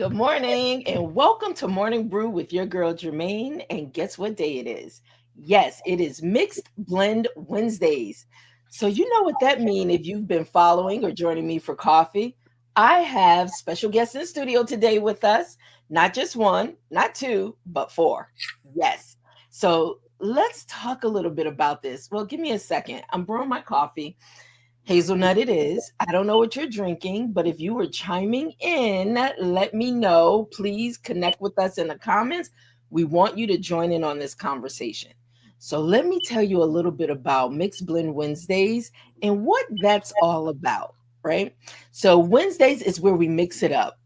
Good morning and welcome to Morning Brew with your girl Germaine. And guess what day it is? Yes, it is Mixed Blend Wednesdays. So you know what that means if you've been following or joining me for coffee. I have special guests in the studio today with us. Not just one, not two, but four. Yes. So let's talk a little bit about this. Well, give me a second. I'm brewing my coffee. Hazelnut it is. I don't know what you're drinking, but if you were chiming in, let me know. Please connect with us in the comments. We want you to join in on this conversation. So let me tell you a little bit about Mixed Blend Wednesdays and what that's all about, right? So Wednesdays is where we mix it up.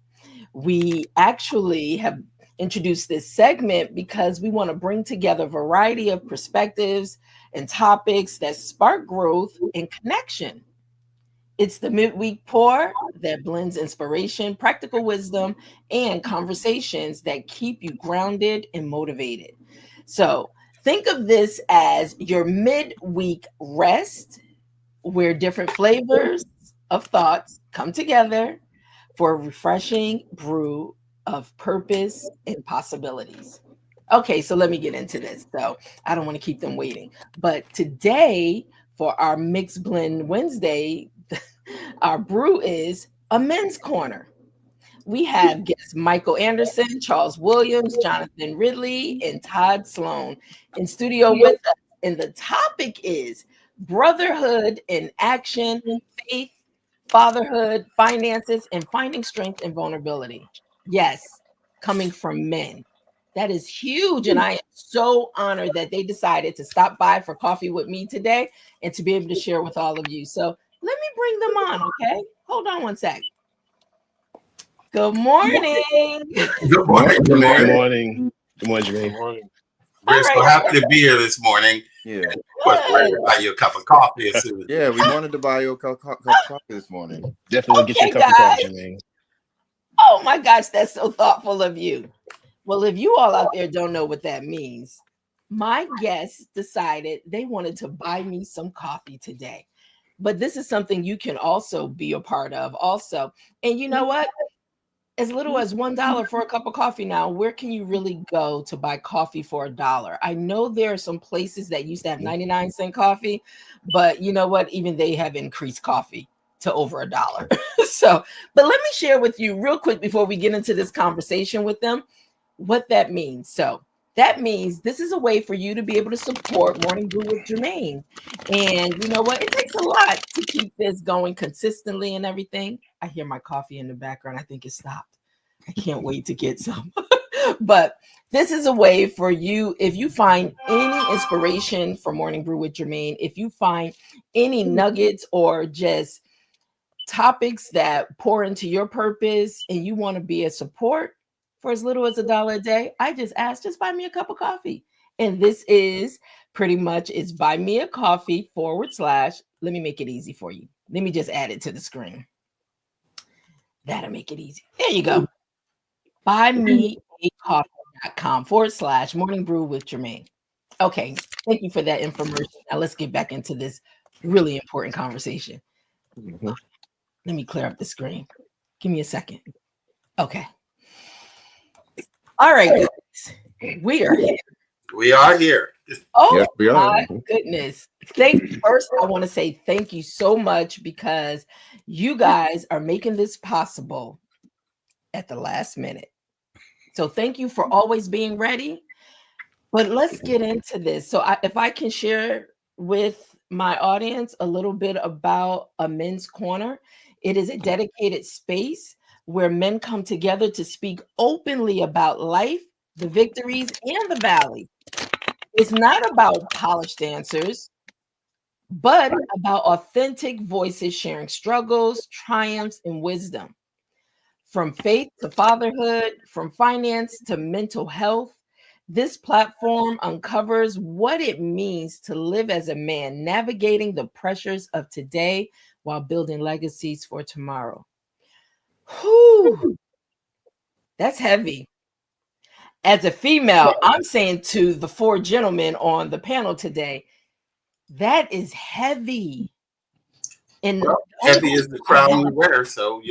We actually have introduced this segment because we want to bring together a variety of perspectives and topics that spark growth and connection. It's the midweek pour that blends inspiration, practical wisdom, and conversations that keep you grounded and motivated. So think of this as your midweek rest, where different flavors of thoughts come together for a refreshing brew of purpose and possibilities. Okay, so let me get into this. So I don't want to keep them waiting. But today, for our Mixed Blend Wednesday, our brew is a men's corner. We have guests Michael Anderson, Charles Williams, Jonathan Ridley, and Todd Sloan in studio with us. And the topic is brotherhood in action, faith, fatherhood, finances, and finding strength and vulnerability. Yes, coming from men. That is huge. And I am so honored that they decided to stop by for coffee with me today and to be able to share with all of you. So let me bring them on, okay? Hold on one sec. Good morning. Good morning, Good Germaine. morning. Good morning, Germaine. We're All so right. happy to be here this morning. Yeah, Of course, we're going to buy you a cup of coffee as soon as yeah, we wanted to buy you a cup of coffee this morning. Definitely get your Okay, cup of coffee, guys. Germaine. Oh my gosh, that's so thoughtful of you. Well, if you all out there don't know what that means, my guests decided they wanted to buy me some coffee today. But this is something you can also be a part of also. And you know what? As little as $1 for a cup of coffee now, where can you really go to buy coffee for $1? I know there are some places that used to have 99-cent coffee, but you know what? Even they have increased coffee to over $1. So, but let me share with you real quick before we get into this conversation with them what that means. So that means this is a way for you to be able to support Morning Brew with Germaine. And you know what? It takes a lot to keep this going consistently and everything. I hear my coffee in the background. I think it stopped. I can't wait to get some. But this is a way for you, if you find any inspiration for Morning Brew with Germaine, if you find any nuggets or just topics that pour into your purpose and you want to be a support for as little as $1 a day, I just ask, just buy me a cup of coffee. And this is pretty much it's buy me a coffee / let me make it easy for you. Let me just add it to the screen. That'll make it easy. There you go. buymeacoffee.com / morning brew with Germaine. Okay, thank you for that information. Now let's get back into this really important conversation. Mhm. Let me clear up the screen. Give me a second. Okay. All right, guys. We are here. we are here. Oh Yes, we are. my goodness. First, I want to say thank you so much because you guys are making this possible at the last minute. So thank you for always being ready. But let's get into this. So if I can share with my audience a little bit about a men's corner, it is a dedicated space where men come together to speak openly about life, the victories, and the valleys. It's not about polished answers, but about authentic voices sharing struggles, triumphs, and wisdom. From faith to fatherhood, from finance to mental health, this platform uncovers what it means to live as a man, navigating the pressures of today while building legacies for tomorrow. Whew, that's heavy. As a female, I'm saying to the four gentlemen on the panel today, that is heavy. And Well, heavy is the crown we wear, so we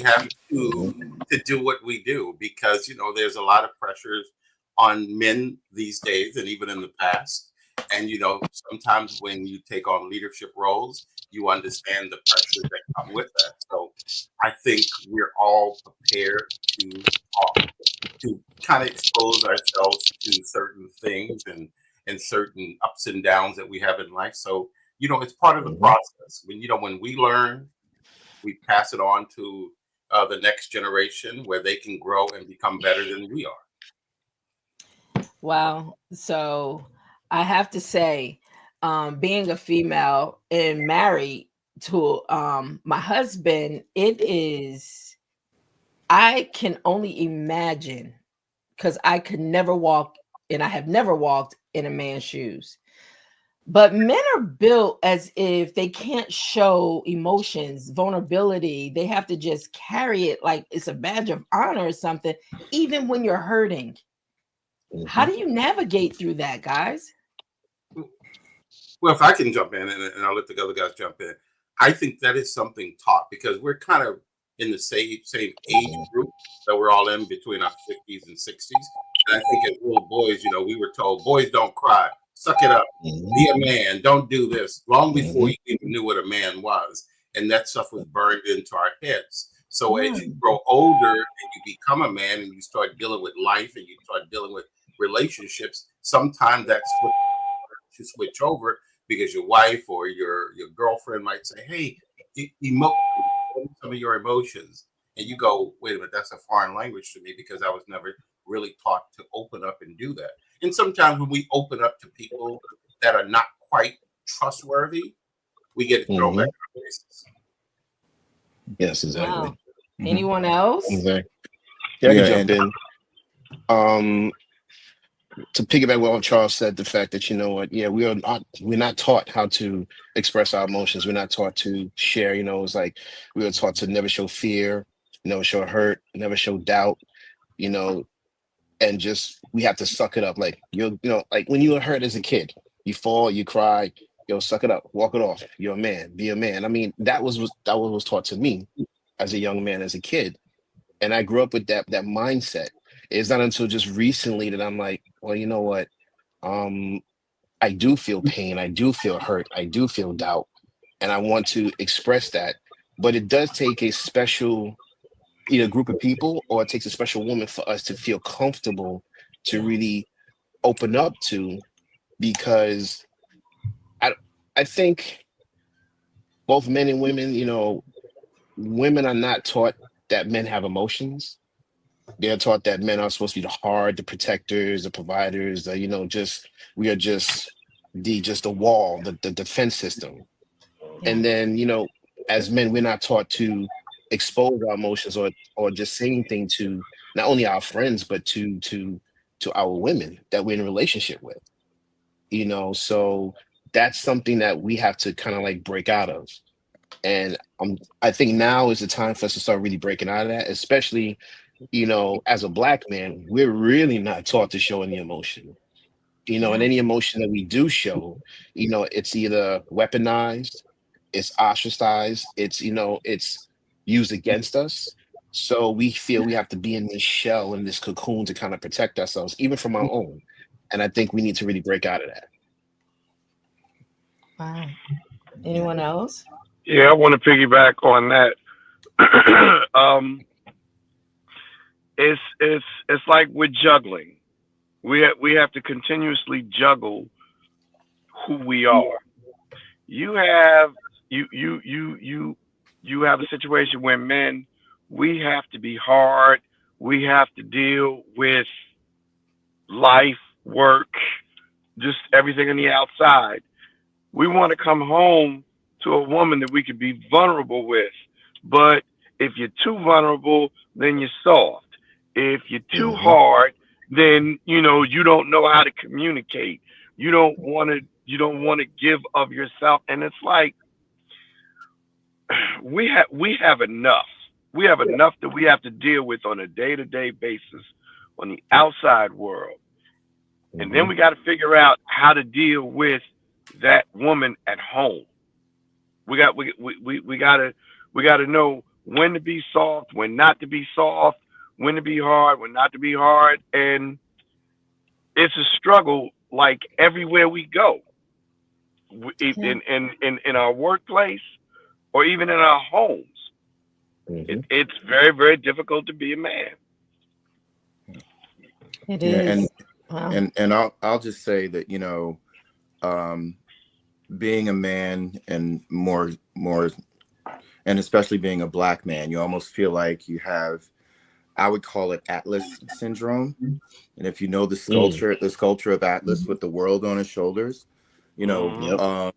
have to do what we do because there's a lot of pressures on men these days and even in the past. And sometimes when you take on leadership roles, you understand the pressures that come with that. So I think we're all prepared to talk, to kind of expose ourselves to certain things and certain ups and downs that we have in life. So it's part of the process. When we learn, we pass it on to the next generation where they can grow and become better than we are. wow. So I have to say, being a female and married to my husband, I can only imagine because I could never walk and I have never walked in a man's shoes. But men are built as if they can't show emotions, vulnerability. They have to just carry it like it's a badge of honor or something, even when you're hurting. How do you navigate through that, guys? Well, if I can jump in and I'll let the other guys jump in, I think that is something taught because we're kind of in the same age group that we're all in between our 50s and 60s. And I think as little boys, we were told, boys don't cry, suck it up, be a man, don't do this, long before you even knew what a man was. And that stuff was burned into our heads. So as you grow older and you become a man and you start dealing with life and you start dealing with relationships, sometimes that's what to switch over because your wife or your girlfriend might say, "Hey, emote some of your emotions," and you go, "Wait a minute, that's a foreign language to me because I was never really taught to open up and do that." And sometimes when we open up to people that are not quite trustworthy, we get thrown back in our faces. Yes, exactly. Wow. Anyone else? Exactly. Yeah, I Yeah, can jump and in. To piggyback what Charles said, the fact that we're not taught how to express our emotions. We're not taught to share. It's like we were taught to never show fear, never show hurt, never show doubt. You know, and just we have to suck it up. Like like when you were hurt as a kid, you fall, you cry, suck it up, walk it off. You're a man, be a man. I mean, that was taught to me as a young man, as a kid, and I grew up with that mindset. It's not until just recently that I'm like, well, you know what? Um, I do feel pain, I do feel hurt, I do feel doubt, and I want to express that. But it does take a special either group of people or it takes a special woman for us to feel comfortable to really open up to because I I think both men and women, women are not taught that men have emotions. They're taught that men are supposed to be the hard, the protectors, the providers, just we are just the wall, the defense system. Yeah. And then, as men, we're not taught to expose our emotions or just say anything to not only our friends, but to our women that we're in a relationship with. So that's something that we have to kind of like break out of. And I think now is the time for us to start really breaking out of that, especially as a black man, we're really not taught to show any emotion. And Yeah. any emotion that we do show, it's either weaponized, it's ostracized, it's used against us. So we feel we have to be in this shell, in this cocoon to kind of protect ourselves, even from our own. And I think we need to really break out of that. Wow. Anyone else? Yeah, I want to piggyback on that. um, it's like with juggling. We have to continuously juggle who we are. You have you have a situation where men we have to be hard. We have to deal with life, work, just everything on the outside. We want to come home to a woman that we could be vulnerable with. But if you're too vulnerable, then you're soft. If you're too Hmm. hard, then you don't know how to communicate. You don't want to give of yourself. And it's like we have enough. We have enough that we have to deal with on a day-to-day basis on the outside world. And then Hmm. we got to figure out how to deal with that woman at home. We gotta know when to be soft, when not to be soft, when to be hard, when not to be hard, and it's a struggle like everywhere we go, Yeah, in our workplace or even in our homes. Hmm. It's very very difficult to be a man. it Yeah, is. Wow. and I'll just say that, um, being a man and more, and especially being a black man, you almost feel like you have, I would call it Atlas syndrome. And if you know Mm. the sculpture of Atlas with the world on his shoulders, you know, Hmm. Yep.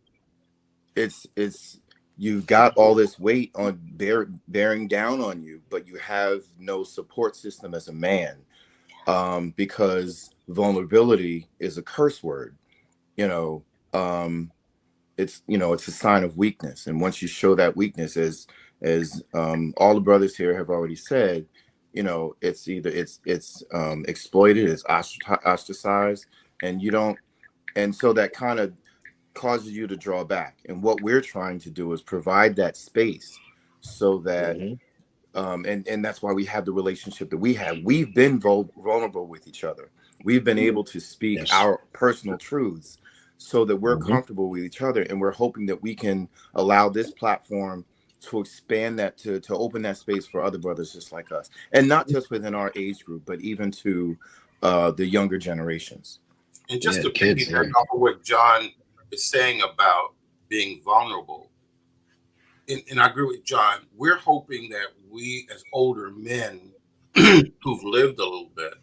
it's you've got all this weight on bearing down on you, but you have no support system as a man, because vulnerability is a curse word. You know, um, it's a sign of weakness, and once you show that weakness, as all the brothers here have already said, it's either it's exploited, it's ostracized, and you don't, and so that kind of causes you to draw back. And what we're trying to do is provide that space so that, Hmm. and that's why we have the relationship that we have. We've been vulnerable with each other. We've been able to speak Yes. our personal truths so that we're Hmm. comfortable with each other, and we're hoping that we can allow this platform to expand that, to open that space for other brothers just like us, and not just within our age group, but even to the younger generations. And just Yeah, to the kids. piggyback Yeah. off of what John is saying about being vulnerable, and I agree with John, we're hoping that we as older men who've lived a little bit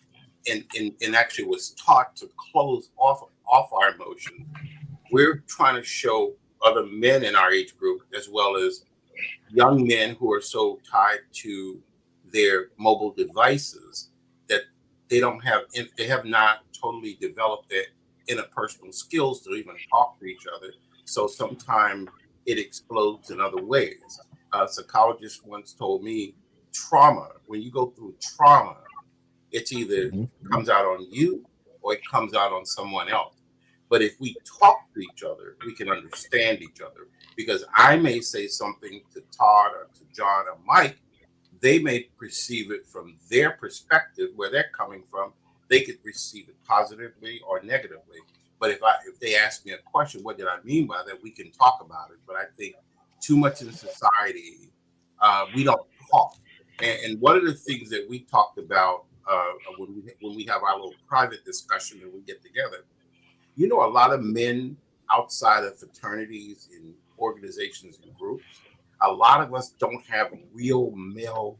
and actually was taught to close off our emotions, we're trying to show other men in our age group as well as young men who are so tied to their mobile devices that they have not totally developed their interpersonal skills to even talk to each other. So sometimes it explodes in other ways. A psychologist once told me trauma, when you go through trauma, it's either Hmm. comes out on you or it comes out on someone else. But if we talk to each other, we can understand each other. Because I may say something to Todd or to John or Mike, they may perceive it from their perspective, where they're coming from. They could receive it positively or negatively. But if they ask me a question, what did I mean by that? We can talk about it. But I think too much in society, we don't talk. And one of the things that we talked about when we have our little private discussion and we get together, a lot of men outside of fraternities and organizations and groups, a lot of us don't have real male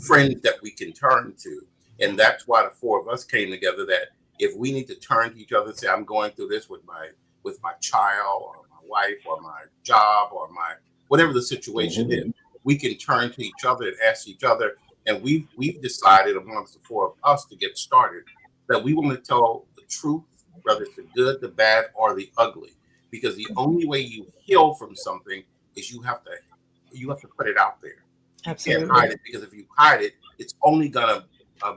friends that we can turn to. And that's why the four of us came together, that if we need to turn to each other and say, I'm going through this with my child or my wife or my job or my whatever the situation Hmm. is, we can turn to each other and ask each other. And we've decided amongst the four of us to get started that we want to tell the truth, whether it's the good, the bad, or the ugly. Because the only way you heal from something is you have to put it out there. You can't Absolutely. hide it, because if you hide it, it's only gonna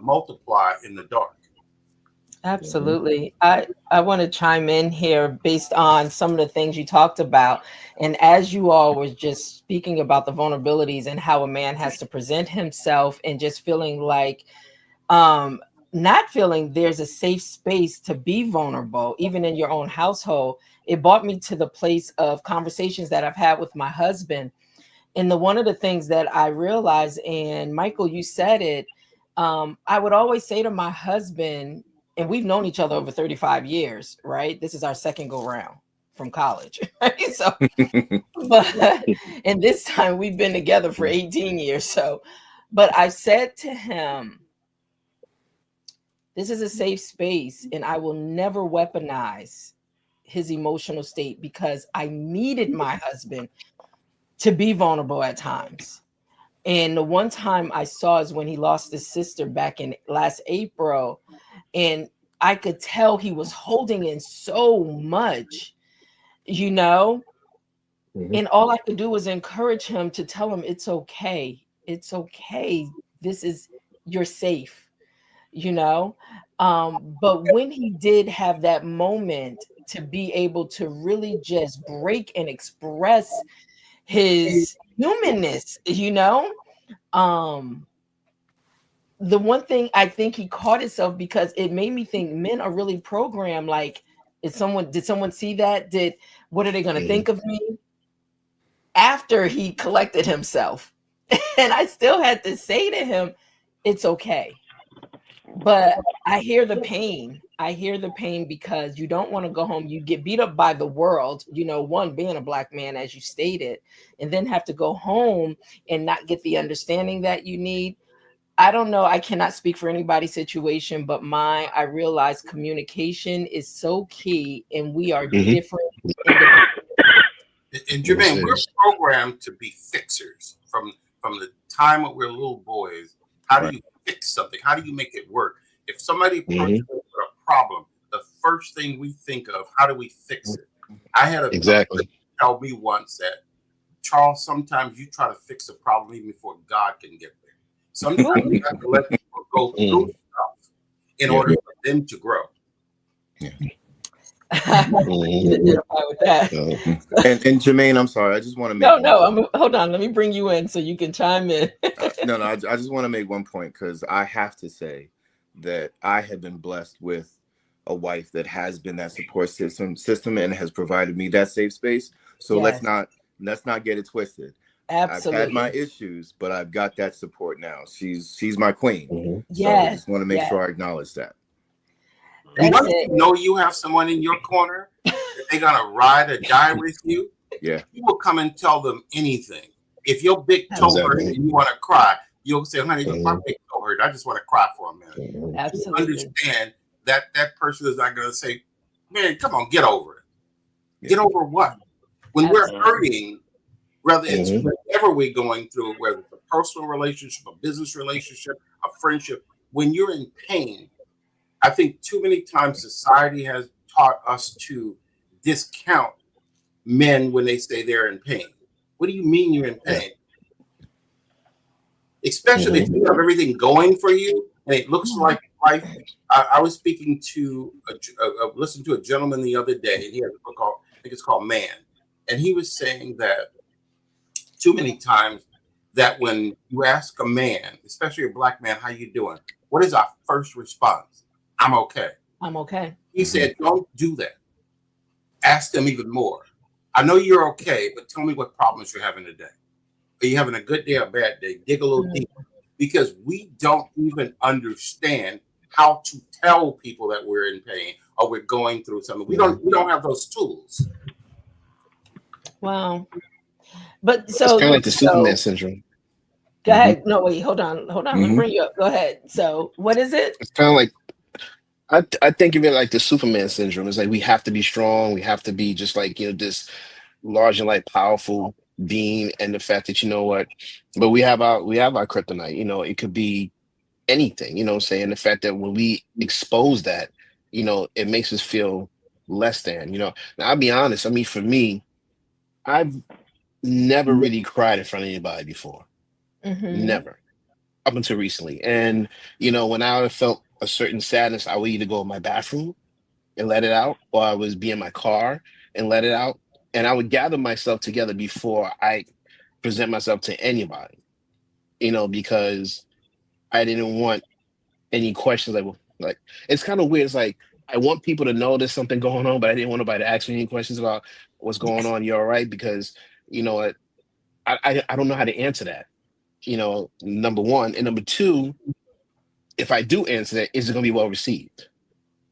multiply in the dark. Hmm. Absolutely. I want to chime in here based on some of the things you talked about. And as you all were just speaking about the vulnerabilities and how a man has to present himself and just feeling like um not feeling there's a safe space to be vulnerable even in your own household, it brought me to the place of conversations that I've had with my husband. And the one of the things that I realized, and Michael, you said it, I would always say to my husband, and we've known each other over 35 years, right? This is our second go round from college, right? So, but, and this time we've been together for 18 years. So, but I said to him, this is a safe space, and I will never weaponize his emotional state because I needed my husband to be vulnerable at times. And the one time I saw is when he lost his sister back in last April. And I could tell he was holding in so much, you know, Hmm. and all I could do was encourage him to tell him it's okay. It's okay. This is, you're safe, you know. But when he did have that moment to be able to really just break and express, his humanness, you know. The one thing I think he caught himself, because it made me think men are really programmed. Like, did someone see that? What are they going to think of me? After he collected himself. And I still had to say to him, it's okay. But I hear the pain. I hear the pain, because you don't want to go home. You get beat up by the world, one, being a Black man, as you stated, and then have to go home and not get the understanding that you need. I don't know. I cannot speak for anybody's situation, but mine, I realize communication is so key, and we are different. And Germaine, we're programmed to be fixers from the time that we're little boys. How do you fix something? How do you make it work? If somebody approaches with a problem, the first thing we think of, how do we fix it? I had a person tell me once that, Charles, sometimes you try to fix a problem even before God can get there. Sometimes you have to let people go through stuff in order for them to grow. Yeah. With that. And Germaine, I'm sorry, I just want to make hold on, let me bring you in so you can chime in. No, I just want to make one point, because I have to say that I have been blessed with a wife that has been that support system and has provided me that safe space. So let's not get it twisted. Absolutely. I've had my issues, but I've got that support now. She's my queen. So I just want to make sure I acknowledge that. Once you know you have someone in your corner, they're gonna ride or die with you. Yeah, you will come and tell them anything. If your big toe hurts and you want to cry, you'll say, "Honey, my big toe hurt. I just want to cry for a minute." Absolutely. Understand that person is not gonna say, "Man, come on, get over it." Get over what? When we're hurting, whether it's whatever we're going through, whether it's a personal relationship, a business relationship, a friendship, when you're in pain, I think too many times society has taught us to discount men when they say they're in pain. What do you mean you're in pain? Especially if you have everything going for you and it looks like life. I was speaking to listened to a gentleman the other day, and he has a book called, I think it's called Man, and he was saying that too many times that when you ask a man, especially a Black man, how you doing? What is our first response? I'm okay. I'm okay. He said, don't do that. Ask them even more. I know you're okay, but tell me what problems you're having today. Are you having a good day or a bad day? Dig a little deeper, because we don't even understand how to tell people that we're in pain or we're going through something. We don't have those tools. Wow. But it's kind of like the Superman syndrome. Go ahead. No, wait, hold on. Let me bring you up. Go ahead. So what is it? It's kind of like, I think of it like the Superman syndrome. It's like we have to be strong. We have to be just like, this large and like powerful being, and the fact that, but we have our kryptonite. It could be anything, saying the fact that when we expose that, it makes us feel less than. Now, I'll be honest. I mean, for me, I've never really cried in front of anybody before. Never, up until recently. And when I felt a certain sadness, I would either go in my bathroom and let it out, or I would be in my car and let it out. And I would gather myself together before I present myself to anybody, because I didn't want any questions. Like it's kind of weird. It's like I want people to know there's something going on, but I didn't want nobody to ask me any questions about what's going on. You all right? Because I don't know how to answer that. Number one, and number two, if I do answer that, is it going to be well received?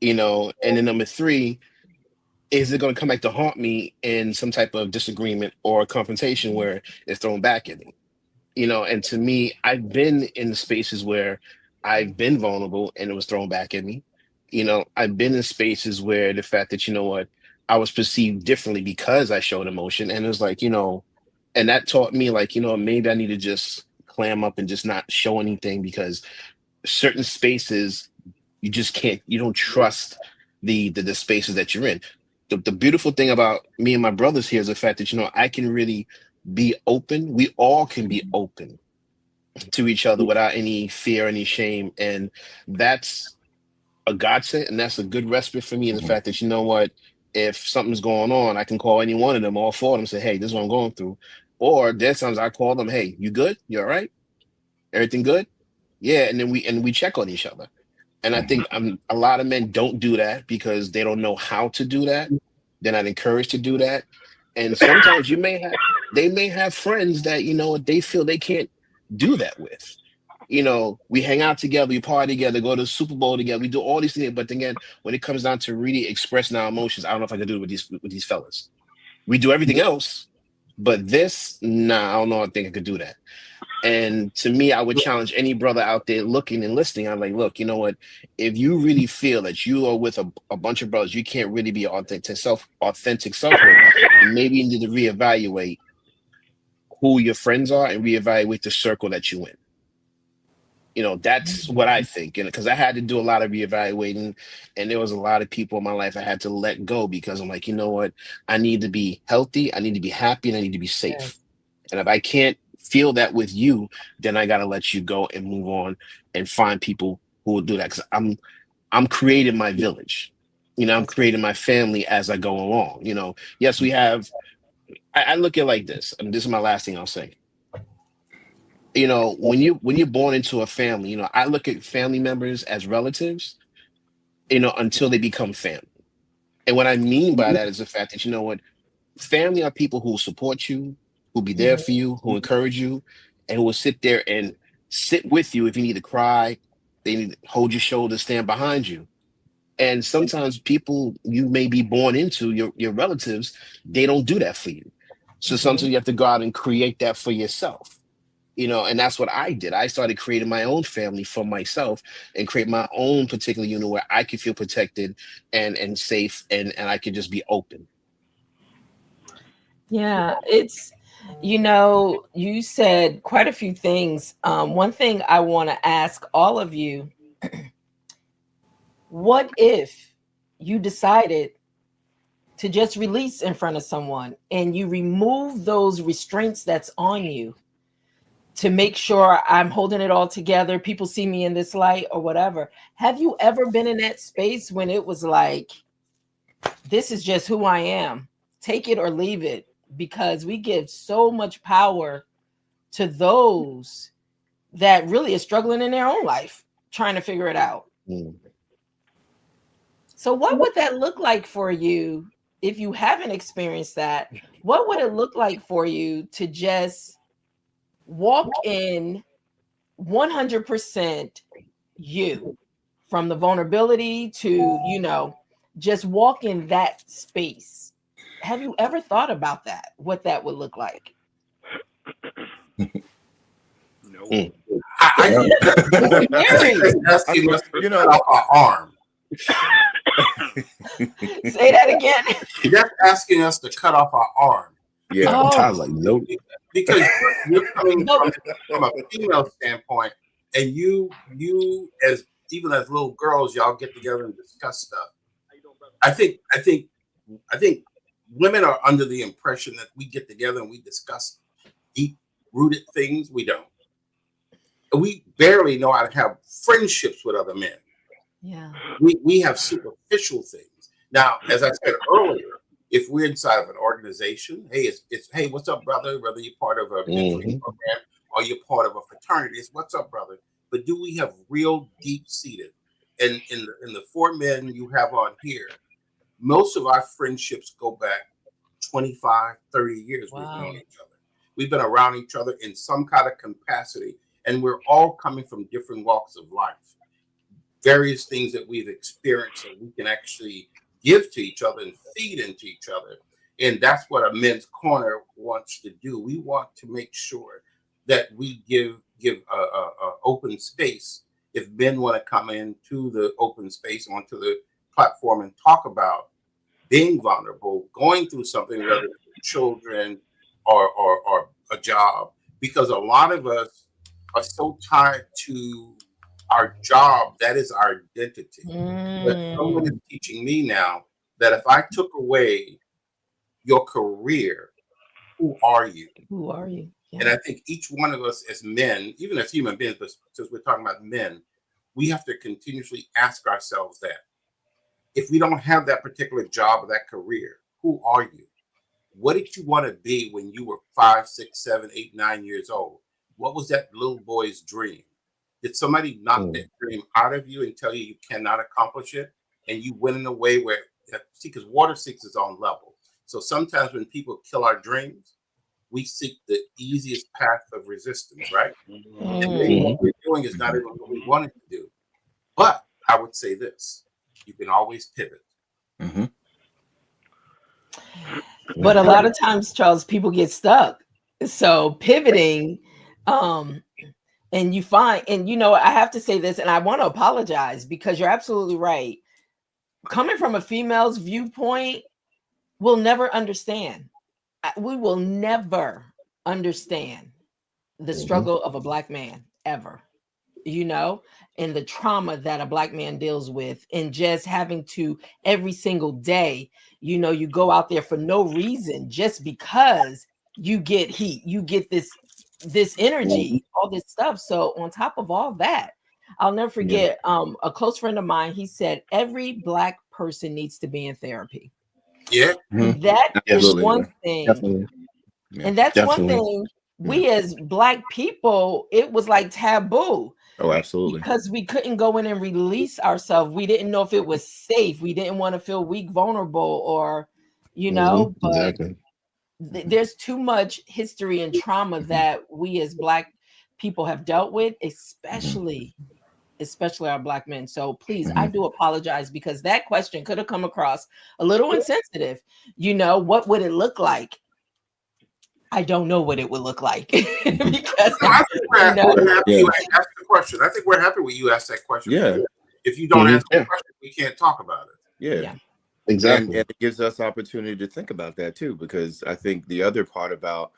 And then number three, is it going to come back to haunt me in some type of disagreement or confrontation where it's thrown back at me? And to me, I've been in spaces where I've been vulnerable and it was thrown back at me. I've been in spaces where the fact that, I was perceived differently because I showed emotion. And it was like, and that taught me like, maybe I need to just clam up and just not show anything, because certain spaces you just can't, you don't trust the spaces that you're in. The beautiful thing about me and my brothers here is the fact that, I can really be open. We all can be open to each other without any fear, any shame. And that's a godsend. And that's a good respite for me, is the fact that, if something's going on, I can call any one of them, all four of them, and say, hey, this is what I'm going through. Or there's times I call them, hey, you good? You all right? Everything good? Yeah, and then we check on each other. And I think a lot of men don't do that because they don't know how to do that. They're not encouraged to do that. And sometimes they may have friends that, they feel they can't do that with. We hang out together, we party together, go to the Super Bowl together, we do all these things. But again, when it comes down to really expressing our emotions, I don't know if I can do it with these fellas. We do everything else, but this, nah, I don't know. I think I could do that. And to me, I would challenge any brother out there looking and listening. I'm like, look, you know what? If you really feel that you are with a bunch of brothers, you can't really be authentic self with, then maybe you need to reevaluate who your friends are and reevaluate the circle that you in. That's what I think. And because I had to do a lot of reevaluating, and there was a lot of people in my life I had to let go because I'm like, you know what? I need to be healthy, I need to be happy, and I need to be safe. And if I can't feel that with you, then I gotta let you go and move on and find people who will do that. Because I'm creating my village. I'm creating my family as I go along. Yes, we have. I look at it like this, and this is my last thing I'll say. When you're born into a family, I look at family members as relatives, until they become family. And what I mean by that is the fact that, what, family are people who will support you, who'll be there for you, who encourage you, and who will sit there and sit with you if you need to cry. They need to hold your shoulder, stand behind you. And sometimes people you may be born into, your relatives, they don't do that for you. So sometimes you have to go out and create that for yourself. And that's what I did. I started creating my own family for myself and create my own particular unit where I could feel protected and safe, and I could just be open. Yeah, you said quite a few things. One thing I want to ask all of you, what if you decided to just release in front of someone and you remove those restraints that's on you to make sure I'm holding it all together, people see me in this light or whatever? Have you ever been in that space when it was like, this is just who I am, take it or leave it? Because we give so much power to those that really are struggling in their own life, trying to figure it out. So what would that look like for you if you haven't experienced that? What would it look like for you to just walk in 100% you, from the vulnerability to, just walk in that space? Have you ever thought about that? What that would look like? No. I think that's asking us to cut off our arm. Say that again. That's asking us to cut off our arm. Yeah. Todd's like, nope. Because you're coming from a female standpoint, and you as even as little girls, y'all get together and discuss stuff. I think women are under the impression that we get together and we discuss deep-rooted things. We don't. We barely know how to have friendships with other men. Yeah. We have superficial things. Now, as I said earlier, if we're inside of an organization, hey, it's hey, what's up, brother? Whether you're part of a mentoring program or you're part of a fraternity, it's what's up, brother. But do we have real deep-seated? And in the four men you have on here, most of our friendships go back 25, 30 years. Wow. We've known each other. We've been around each other in some kind of capacity, and we're all coming from different walks of life. Various things that we've experienced that we can actually give to each other and feed into each other. And that's what a men's corner wants to do. We want to make sure that we give a open space. If men want to come into the open space, onto the platform and talk about being vulnerable, going through something, whether it's children or a job, because a lot of us are so tied to our job, that is our identity. But someone is teaching me now that if I took away your career, who are you? Who are you? Yeah. And I think each one of us as men, even as human beings, but since we're talking about men, we have to continuously ask ourselves that. If we don't have that particular job or that career, who are you? What did you want to be when you were 5, 6, 7, 8, 9 years old? What was that little boy's dream? Did somebody knock that dream out of you and tell you cannot accomplish it? And you went in a way where, see, because water seeks its own level. So sometimes when people kill our dreams, we seek the easiest path of resistance, right? And maybe what we're doing is not even what we wanted to do. But I would say this, you can always pivot. Mm-hmm. But a lot of times, Charles, people get stuck. So pivoting, and you find, and I have to say this, and I want to apologize because you're absolutely right. Coming from a female's viewpoint, we'll never understand. We will never understand the struggle of a Black man ever, and the trauma that a Black man deals with, and just having to every single day, you go out there for no reason, just because you get heat, you get this energy, all this stuff. So on top of all that, I'll never forget a close friend of mine, he said every Black person needs to be in therapy. Yeah. And that is one thing. Definitely. And that's one thing we as Black people, it was like taboo. Oh, absolutely. Because we couldn't go in and release ourselves. We didn't know if it was safe. We didn't want to feel weak, vulnerable, or, but there's too much history and trauma that we as Black people have dealt with, especially our Black men. So please, I do apologize because that question could have come across a little insensitive. What would it look like? I don't know what it would look like because I think we're happy you asked the question. I think we're happy with you asked that question. Yeah. If you don't answer the question, we can't talk about it. Yeah. Exactly. And it gives us opportunity to think about that too, because I think the other part about,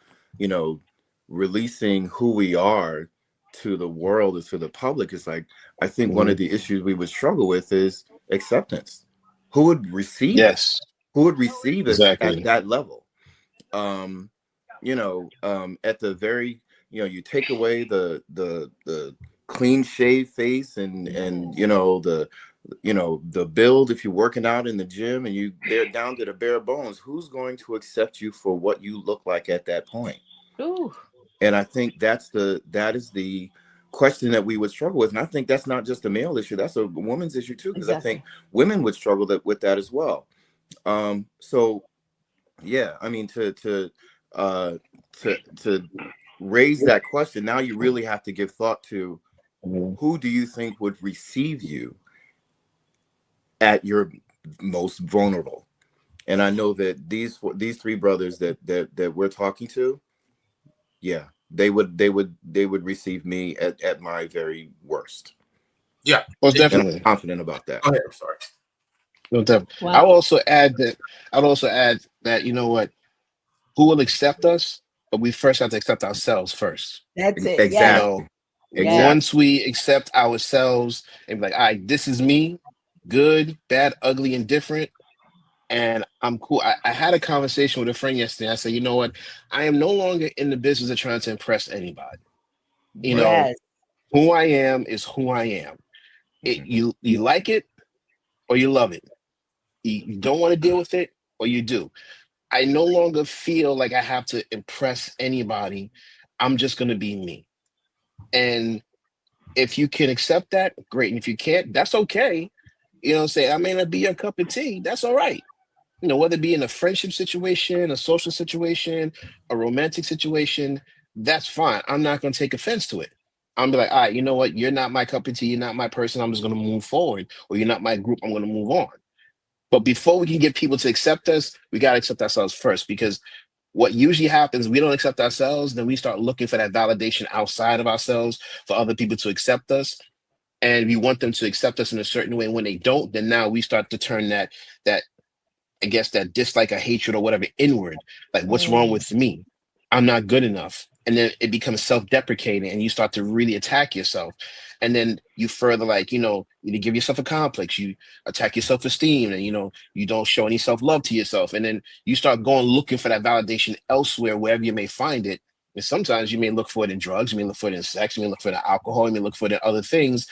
releasing who we are to the world or to the public is like, I think one of the issues we would struggle with is acceptance. Who would receive us? Who would receive us at that level? At the very, you take away the clean shave face and the build, if you're working out in the gym and they're down to the bare bones, who's going to accept you for what you look like at that point? Ooh. And I think that is the question that we would struggle with. And I think that's not just a male issue, that's a woman's issue too, because I think women would struggle with that as well. So yeah, I mean, to raise that question, now you really have to give thought to who do you think would receive you at your most vulnerable. And I know that these three brothers that we're talking to, they would receive me at my very worst. Yeah, most definitely. I'm confident about that. Go ahead, I'm sorry. No, definitely. Wow. I'd also add that you know what, who will accept us, but we first have to accept ourselves first. That's it. Exactly. Once we accept ourselves and be like, all right, this is me, good, bad, ugly, and different, and I'm cool. I had a conversation with a friend yesterday. I said, you know what, I am no longer in the business of trying to impress anybody. Who I am is who I am. You like it or you love it. You don't want to deal with it or you do. I no longer feel like I have to impress anybody. I'm just going to be me. And if you can accept that, great. And if you can't, that's okay. Say, I may not be your cup of tea. That's all right. Whether it be in a friendship situation, a social situation, a romantic situation, that's fine. I'm not going to take offense to it. I'm be like, all right, you know what? You're not my cup of tea. You're not my person. I'm just going to move forward. Or you're not my group. I'm going to move on. But before we can get people to accept us, we got to accept ourselves first, because what usually happens, we don't accept ourselves, then we start looking for that validation outside of ourselves for other people to accept us. And we want them to accept us in a certain way. And when they don't, then now we start to turn that I guess that dislike or hatred or whatever inward. Like, what's wrong with me? I'm not good enough. And then it becomes self-deprecating and you start to really attack yourself. And then you further you give yourself a complex, you attack your self-esteem, and you don't show any self-love to yourself. And then you start going looking for that validation elsewhere, wherever you may find it. And sometimes you may look for it in drugs, you may look for it in sex, you may look for it in alcohol, you may look for it in other things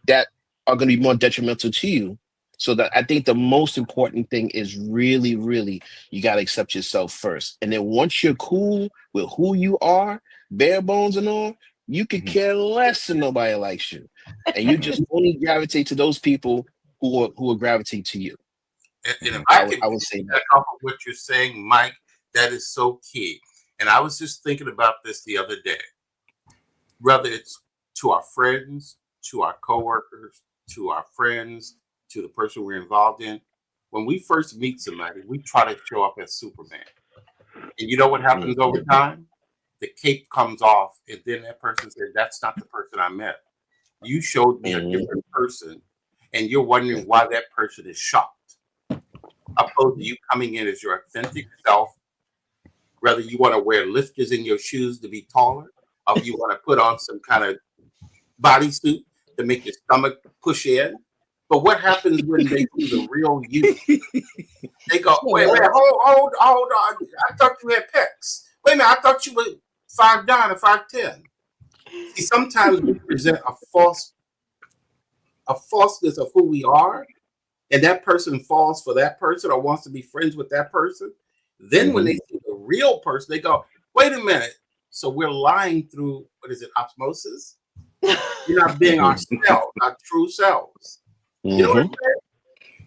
that are going to be more detrimental to you So that I think the most important thing is really, really, you got to accept yourself first. And then once you're cool with who you are, bare bones and all, you could care less if nobody likes you. And you just only gravitate to those people who will gravitate to you. And if I can I would say that off of what you're saying, Mike, that is so key. And I was just thinking about this the other day. Whether it's to our friends, to our coworkers, to our friends, to the person we're involved in, when we first meet somebody, we try to show up as Superman. And you know what happens over time? The cape comes off, and then that person said, "That's not the person I met. You showed me a different person, and you're wondering why that person is shocked." Opposed to you coming in as your authentic self, whether you want to wear lifters in your shoes to be taller, or you want to put on some kind of bodysuit to make your stomach push in. But what happens when they see the real you? They go, wait, hold on. I thought you had pecs. Wait a minute, I thought you were 5'9" or 5'10". See, sometimes we present a falseness of who we are, and that person falls for that person or wants to be friends with that person. Then when they see the real person, they go, wait a minute. So we're lying through, what is it, osmosis? We're not being ourselves, our true selves. You know what I'm saying?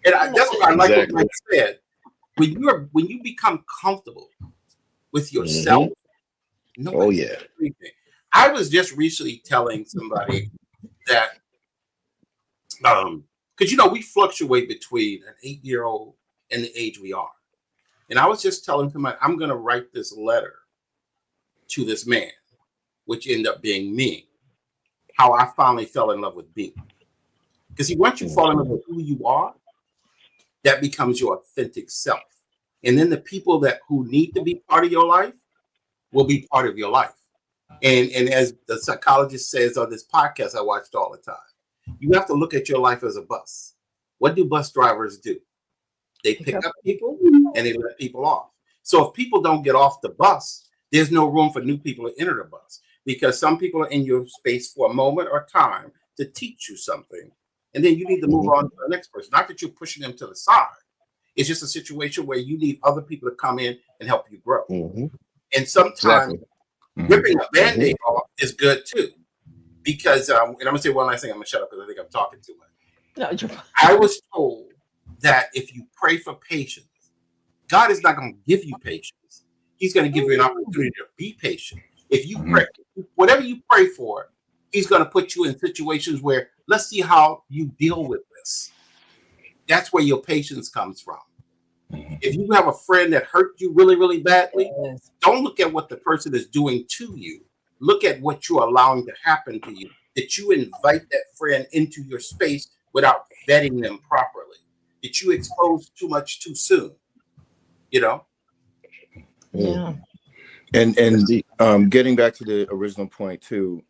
And that's what I like what Mike said. When you become comfortable with yourself, everything. I was just recently telling somebody that because we fluctuate between an 8-year-old and the age we are. And I was just telling somebody, I'm gonna write this letter to this man, which ended up being me, how I finally fell in love with me. Because once you fall in love with who you are, that becomes your authentic self. And then the people who need to be part of your life will be part of your life. And as the psychologist says on this podcast I watched all the time, you have to look at your life as a bus. What do bus drivers do? They pick up people and they let people off. So if people don't get off the bus, there's no room for new people to enter the bus, because some people are in your space for a moment or time to teach you something. And then you need to move on to the next person. Not that you're pushing them to the side. It's just a situation where you need other people to come in and help you grow. And sometimes ripping a Band-Aid off is good too. Because, and I'm going to say one last thing. I'm going to shut up because I think I'm talking too much. No, I was told that if you pray for patience, God is not going to give you patience. He's going to give you an opportunity to be patient. If you pray, whatever you pray for, He's going to put you in situations where, let's see how you deal with this. That's where your patience comes from. If you have a friend that hurt you really, really badly, don't look at what the person is doing to you. Look at what you're allowing to happen to you. That you invite that friend into your space without vetting them properly. That you expose too much too soon. Yeah. And getting back to the original point too,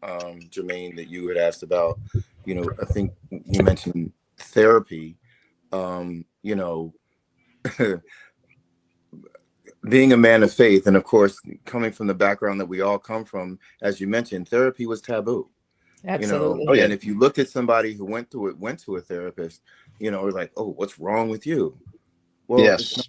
Germaine, that you had asked about, I think you mentioned therapy. Being a man of faith, and of course, coming from the background that we all come from, as you mentioned, therapy was taboo. Absolutely. And if you looked at somebody who went to a therapist, like, oh, what's wrong with you? Well, yes.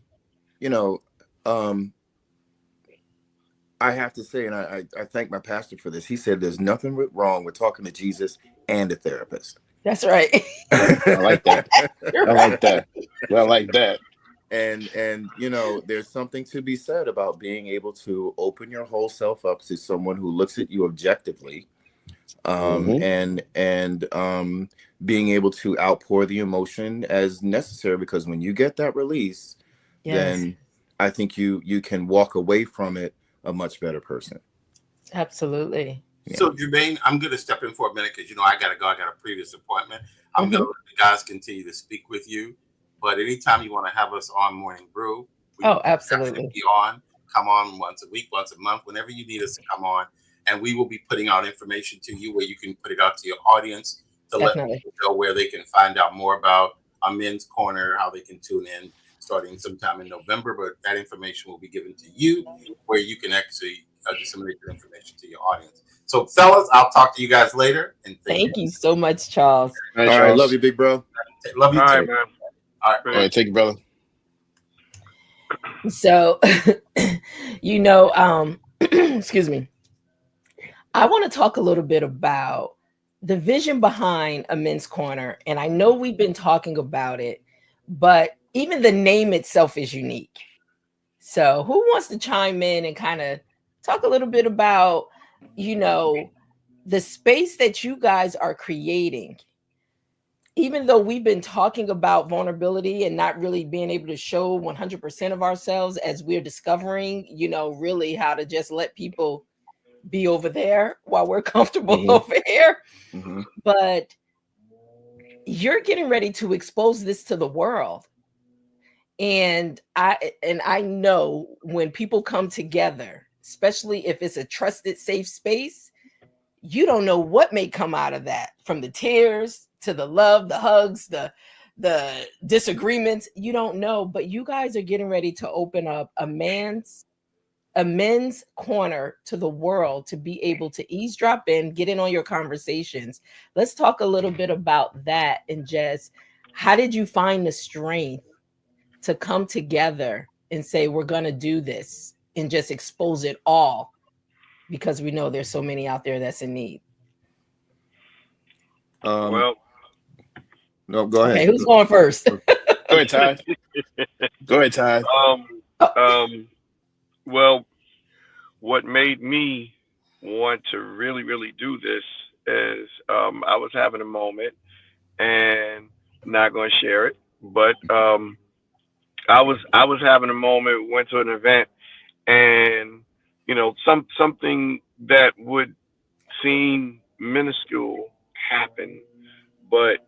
I have to say, and I thank my pastor for this. He said there's nothing wrong with talking to Jesus and a therapist. That's right. I like that. I like that. I like that. And there's something to be said about being able to open your whole self up to someone who looks at you objectively, and being able to outpour the emotion as necessary, because when you get that release, then I think you can walk away from it a much better person. Absolutely. So Germaine, I'm going to step in for a minute because I got to go. I got a previous appointment. I'm going to let the guys continue to speak with you. But anytime you want to have us on Morning Brew, we absolutely be on. Come on once a week, once a month, whenever you need us to come on, and we will be putting out information to you where you can put it out to your audience to let people know where they can find out more about our Men's Corner, how they can tune in starting sometime in November. But that information will be given to you where you can actually disseminate your information to your audience. So, fellas, I'll talk to you guys later. And thank you so much, Charles. All right, love you, big bro. Love you too. All right, man. All right. All right, take it, brother. So, excuse me. I want to talk a little bit about the vision behind a men's corner. And I know we've been talking about it, but even the name itself is unique. So, who wants to chime in and kind of talk a little bit about, the space that you guys are creating? Even though we've been talking about vulnerability and not really being able to show 100% of ourselves as we're discovering, really how to just let people be over there while we're comfortable over here. But you're getting ready to expose this to the world. And I know when people come together, especially if it's a trusted, safe space, you don't know what may come out of that, from the tears to the love, the hugs, the disagreements. You don't know, but you guys are getting ready to open up a men's corner to the world to be able to eavesdrop in, get in on your conversations. Let's talk a little bit about that. And just, how did you find the strength to come together and say, we're going to do this, and just expose it all, because we know there's so many out there that's in need? Well, no, go ahead. Okay, who's going first? Go ahead, Todd. Go ahead, Todd. Well, what made me want to really, really do this is I was having a moment, and I'm not going to share it, but I was having a moment, went to an event, and something that would seem minuscule happened, but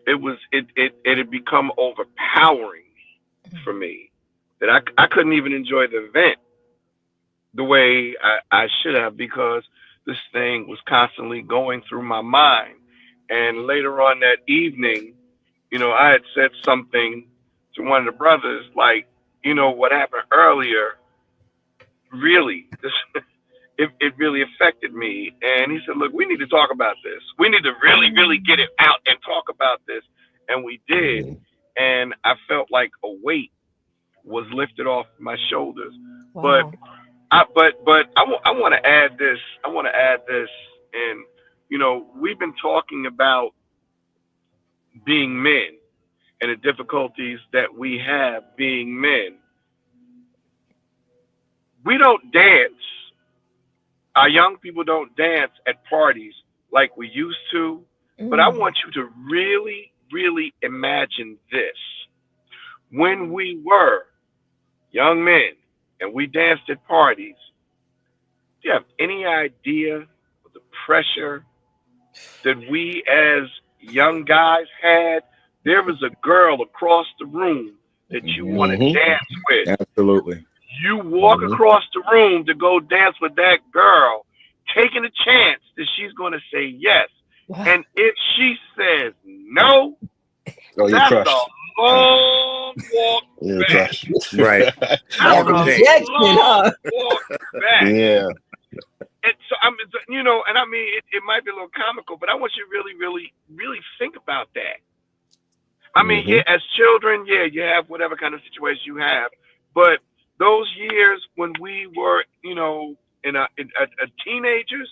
it had become overpowering for me that I couldn't even enjoy the event the way I should have, because this thing was constantly going through my mind. And later on that evening, I had said something to one of the brothers, like, what happened earlier, really, it really affected me. And he said, look, we need to talk about this. We need to really, really get it out and talk about this. And we did. And I felt like a weight was lifted off my shoulders. Wow. I want to add this. I want to add this. And, we've been talking about being men and the difficulties that we have being men. We don't dance. Our young people don't dance at parties like we used to. But I want you to really, really imagine this. When we were young men and we danced at parties, do you have any idea of the pressure that we as young guys had? There was a girl across the room that you want to dance with. Absolutely. You walk across the room to go dance with that girl, taking a chance that she's going to say yes. Wow. And if she says no, you're that's crushed. a long walk You're back. crushed. Right. That's Yeah, a rejection, long walk back. Yeah. And so and I mean, it might be a little comical, but I want you to really, really, really think about that. I mean, yeah, as children, yeah, you have whatever kind of situation you have, but those years when we were, in a teenagers,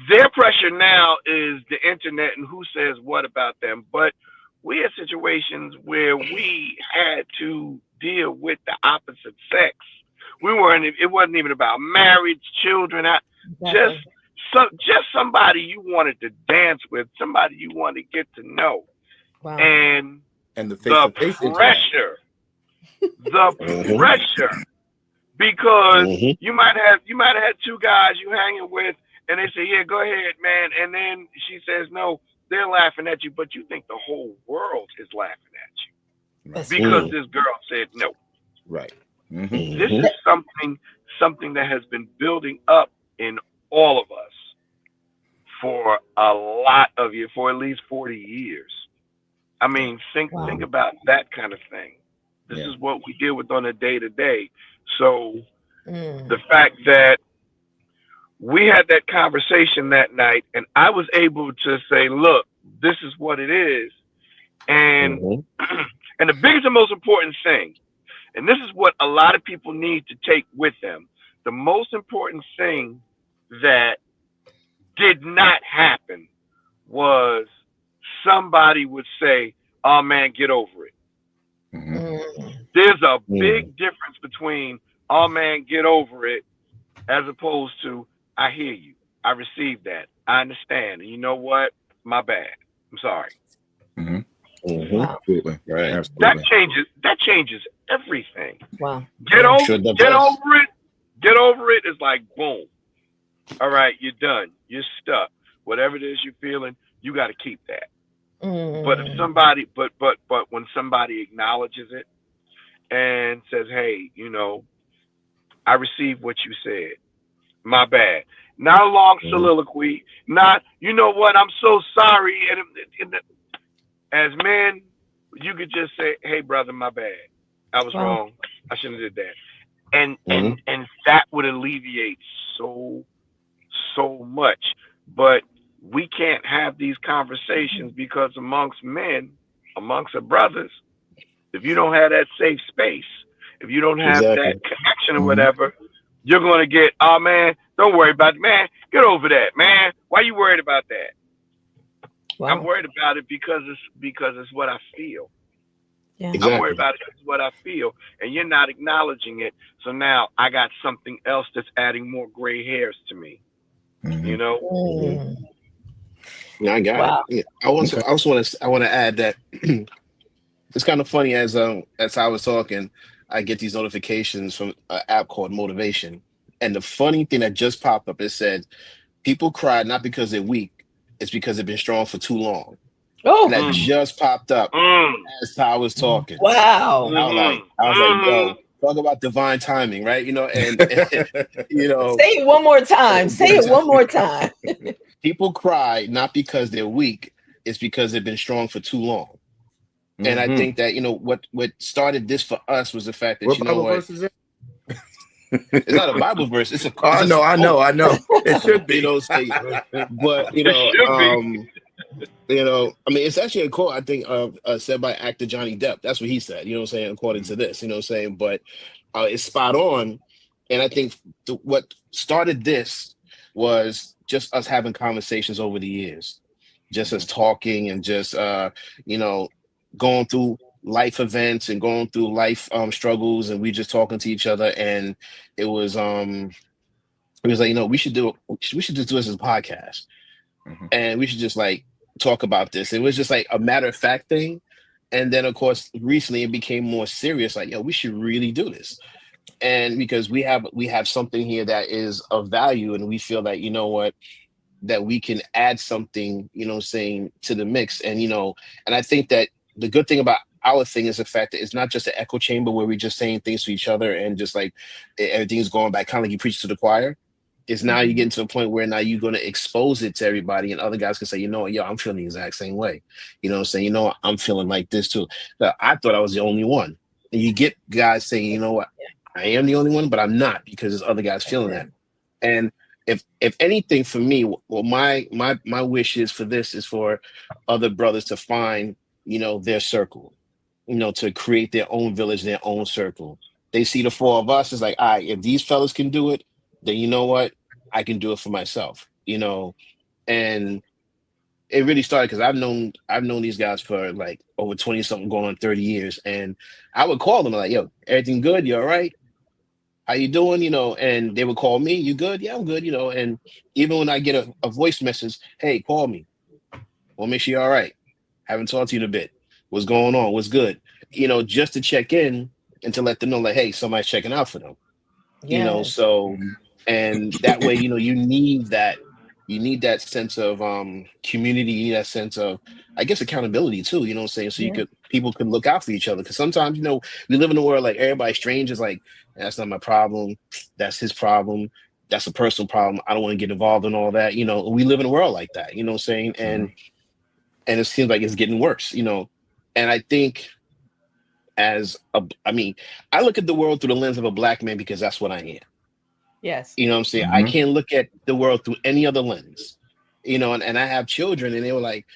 their pressure now is the internet and who says what about them. But we had situations where we had to deal with the opposite sex. It wasn't even about marriage, children, just somebody you wanted to dance with, somebody you wanted to get to know. Wow. And the pressure, because you might have had two guys you hanging with, and they say, yeah, go ahead, man. And then she says no, they're laughing at you, but you think the whole world is laughing at you because this girl said no. Right. This is something that has been building up in all of us for a lot of years, for at least 40 years. I mean, think about that kind of thing. This is what we deal with on a day-to-day. So the fact that we had that conversation that night, and I was able to say, look, this is what it is. And and the biggest and most important thing, and this is what a lot of people need to take with them, the most important thing that did not happen was somebody would say, "Oh man, get over it." There's a big difference between "Oh man, get over it" as opposed to "I hear you, I received that, I understand, and you know what, my bad, I'm sorry." Wow. Absolutely. Right. Absolutely. That changes everything. Wow. Get over Sure that get does. over it. Get over it is like boom. All right, you're done. You're stuck. Whatever it is you're feeling, you got to keep that. But if somebody, but when somebody acknowledges it and says, "Hey, you know, I received what you said. My bad." Not a long soliloquy. Not, you know what? I'm so sorry. And as men, you could just say, "Hey, brother, my bad. I was wrong. I shouldn't have did that." And that would alleviate so much. But we can't have these conversations because amongst men, amongst our brothers, if you don't have that safe space, if you don't have that Exactly. connection or whatever, you're gonna get, "Oh man, don't worry about it, man. Get over that, man. Why you worried about that?" I'm Wow. worried about it because it's what I feel. Yeah. I'm worried Exactly. about it because it's what I feel, and you're not acknowledging it. So now I got something else that's adding more gray hairs to me. You know? Yeah, I got it. Wow. Yeah. I also want to add that it's kind of funny as I was talking, I get these notifications from an app called Motivation. And the funny thing that just popped up, it said people cry not because they're weak, it's because they've been strong for too long. And Oh, that just popped up Mm, as I was talking. wow. I was like, yo, talk about divine timing, right? And you know, Say it one more time. Say it one more time. people cry not because they're weak, it's because they've been strong for too long. And I think that, what started this for us was the fact that, What Bible verse is it? it's not a Bible verse, it's I just a know. quote. It should be. Say, but it should be. I mean, it's actually a quote I think said by actor Johnny Depp. That's what he said. You know what I'm saying? According to this, you know what I'm saying. But it's spot on. And I think what started this was just us having conversations over the years, just us talking and just you know going through life events and going through life struggles, and we just talking to each other. And it was like, we should just do this as a podcast, and we should just like talk about this. It was just like a matter of fact thing. And then of course recently it became more serious, like, yo, we should really do this. And because we have something here that is of value, and we feel that, you know what, that we can add something, saying, to the mix. And and I think that the good thing about our thing is the fact that it's not just an echo chamber where we're just saying things to each other and just like everything's going back, kind of like you preach to the choir. Is now you're getting to a point where now you're going to expose it to everybody, and other guys can say, yo, I'm feeling the exact same way. You know what I'm saying? I'm feeling like this too. But I thought I was the only one. And you get guys saying, you know what, I am the only one, but I'm not, because there's other guys feeling that. And if anything, for me, well, my wish is for this is for other brothers to find, their circle, to create their own village, their own circle. They see the four of us, it's like, all right, if these fellas can do it, then you know what, I can do it for myself, and it really started because I've known these guys for like over 20 something, going on 30 years. And I would call them like, yo, everything good? You all right? How you doing? And they would call me, you good? Yeah, I'm good, and even when I get a voice message, hey, call me. Well, make sure you're all right. Haven't talked to you in a bit. What's going on? What's good? Just to check in and to let them know, like, hey, somebody's checking out for them. Yes. So, and that way, you need that sense of community, you need that sense of, I guess, accountability too, what I'm saying? So people can look out for each other. Because sometimes, we live in a world like everybody's strangers, like, that's not my problem, that's his problem, that's a personal problem, I don't want to get involved in all that. We live in a world like that, what I'm saying? And it seems like it's getting worse, and I think, I mean, I look at the world through the lens of a black man because that's what I am. Yes. You know what I'm saying? I can't look at the world through any other lens. And I have children, and they were like,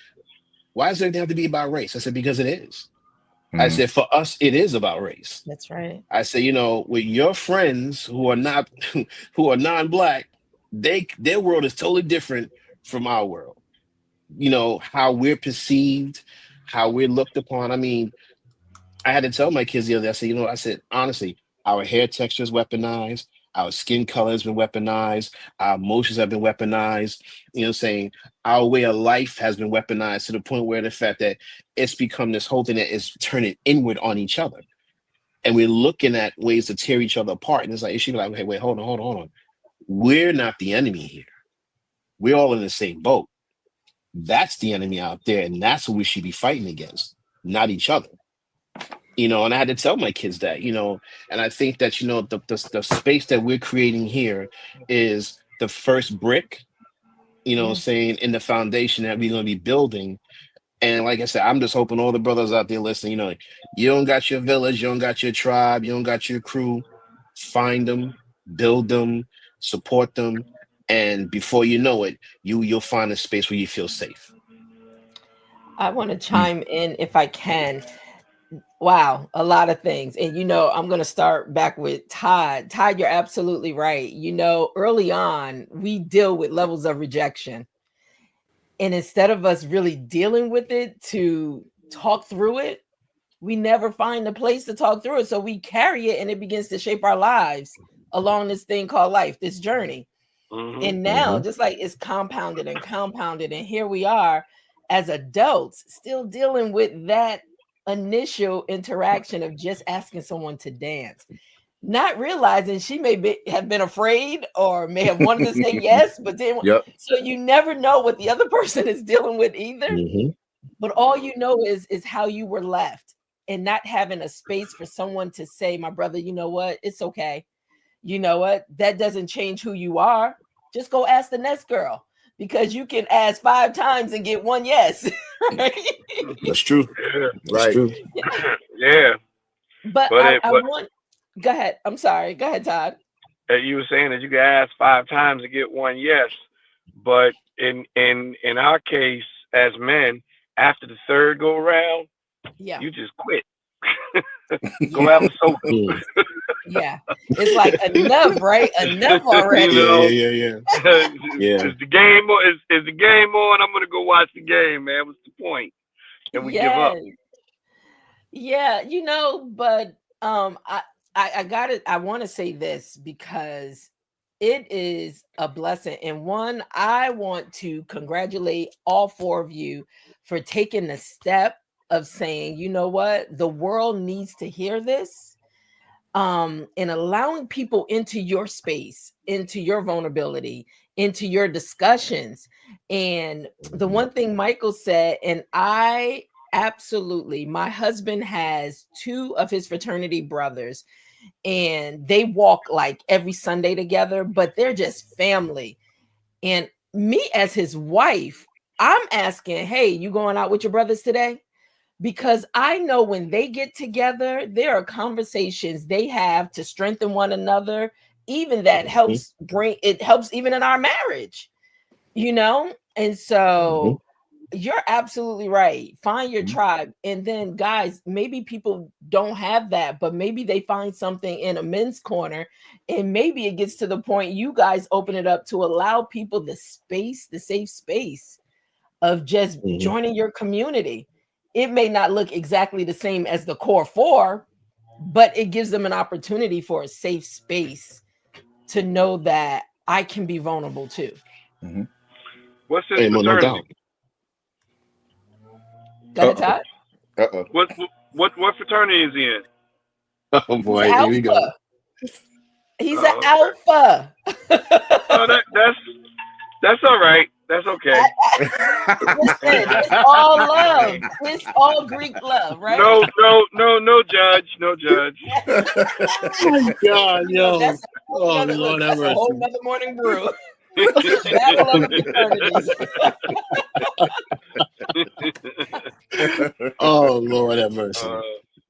Why does everything have to be about race? I said, because it is. I Mhm. said, for us, it is about race. That's right. I said, with your friends who are not who are non-black, their world is totally different from our world. How we're perceived, how we're looked upon. I mean, I had to tell my kids the other day, I said, honestly, our hair texture is weaponized, our skin color has been weaponized, our emotions have been weaponized, saying our way of life has been weaponized to the point where the fact that it's become this whole thing that is turning inward on each other. And we're looking at ways to tear each other apart. And it's like, it should be like, hey, wait, hold on. We're not the enemy here. We're all in the same boat. That's the enemy out there. And that's what we should be fighting against, not each other. And I had to tell my kids that, and I think that, the space that we're creating here is the first brick, Yeah. saying in the foundation that we're going to be building. And like I said, I'm just hoping all the brothers out there listening, you don't got your village, you don't got your tribe, you don't got your crew. Find them, build them, support them. And before you know it, you'll find a space where you feel safe. I want to chime in if I can. Wow, a lot of things. And I'm going to start back with Todd. Todd, you're absolutely right. Early on, we deal with levels of rejection. And instead of us really dealing with it to talk through it, we never find a place to talk through it. So we carry it and it begins to shape our lives along this thing called life, this journey. And now, just like it's compounded and compounded, and here we are as adults still dealing with that initial interaction of just asking someone to dance, not realizing she may have been afraid or may have wanted to say yes, but then so you never know what the other person is dealing with either. But all you know is how you were left, and not having a space for someone to say, my brother, you know what, it's okay. You know what, that doesn't change who you are. Just go ask the next girl, because you can ask 5 times and get one yes. Right? That's true. Yeah. That's true. Yeah. But I want, go ahead. I'm sorry. Go ahead, Todd. You were saying that you could ask 5 times to get one yes, but in our case as men, after the third go around, you just quit. Go have a soda. Yeah, it's like enough, right? Enough already. Yeah. Is the game on? Is the game on? I'm gonna go watch the game, man. What's the point? And we give up. Yeah, but I got it. I want to say this because it is a blessing. And one, I want to congratulate all 4 of you for taking the step of saying, you know what, the world needs to hear this. And allowing people into your space, into your vulnerability, into your discussions. And the one thing Michael said, and I absolutely, my husband has 2 of his fraternity brothers, and they walk like every Sunday together, but they're just family. And me as his wife, I'm asking, hey, you going out with your brothers today? Because I know when they get together, there are conversations they have to strengthen one another. Even that helps helps even in our marriage, And so you're absolutely right. Find your tribe. And then, guys, maybe people don't have that, but maybe they find something in a men's corner. And maybe it gets to the point you guys open it up to allow people the space, the safe space of just joining your community. It may not look exactly the same as the core 4, but it gives them an opportunity for a safe space to know that I can be vulnerable too. What's this fraternity? Got it, Todd? What fraternity is he in? Oh boy, here we go. He's an alpha. Oh, that's all right. That's okay. Listen, it's all love. It's all Greek love, right? No judge. No judge. Oh my God, yo. That's a whole nother morning brew. Battle of the fraternities. Oh Lord have mercy.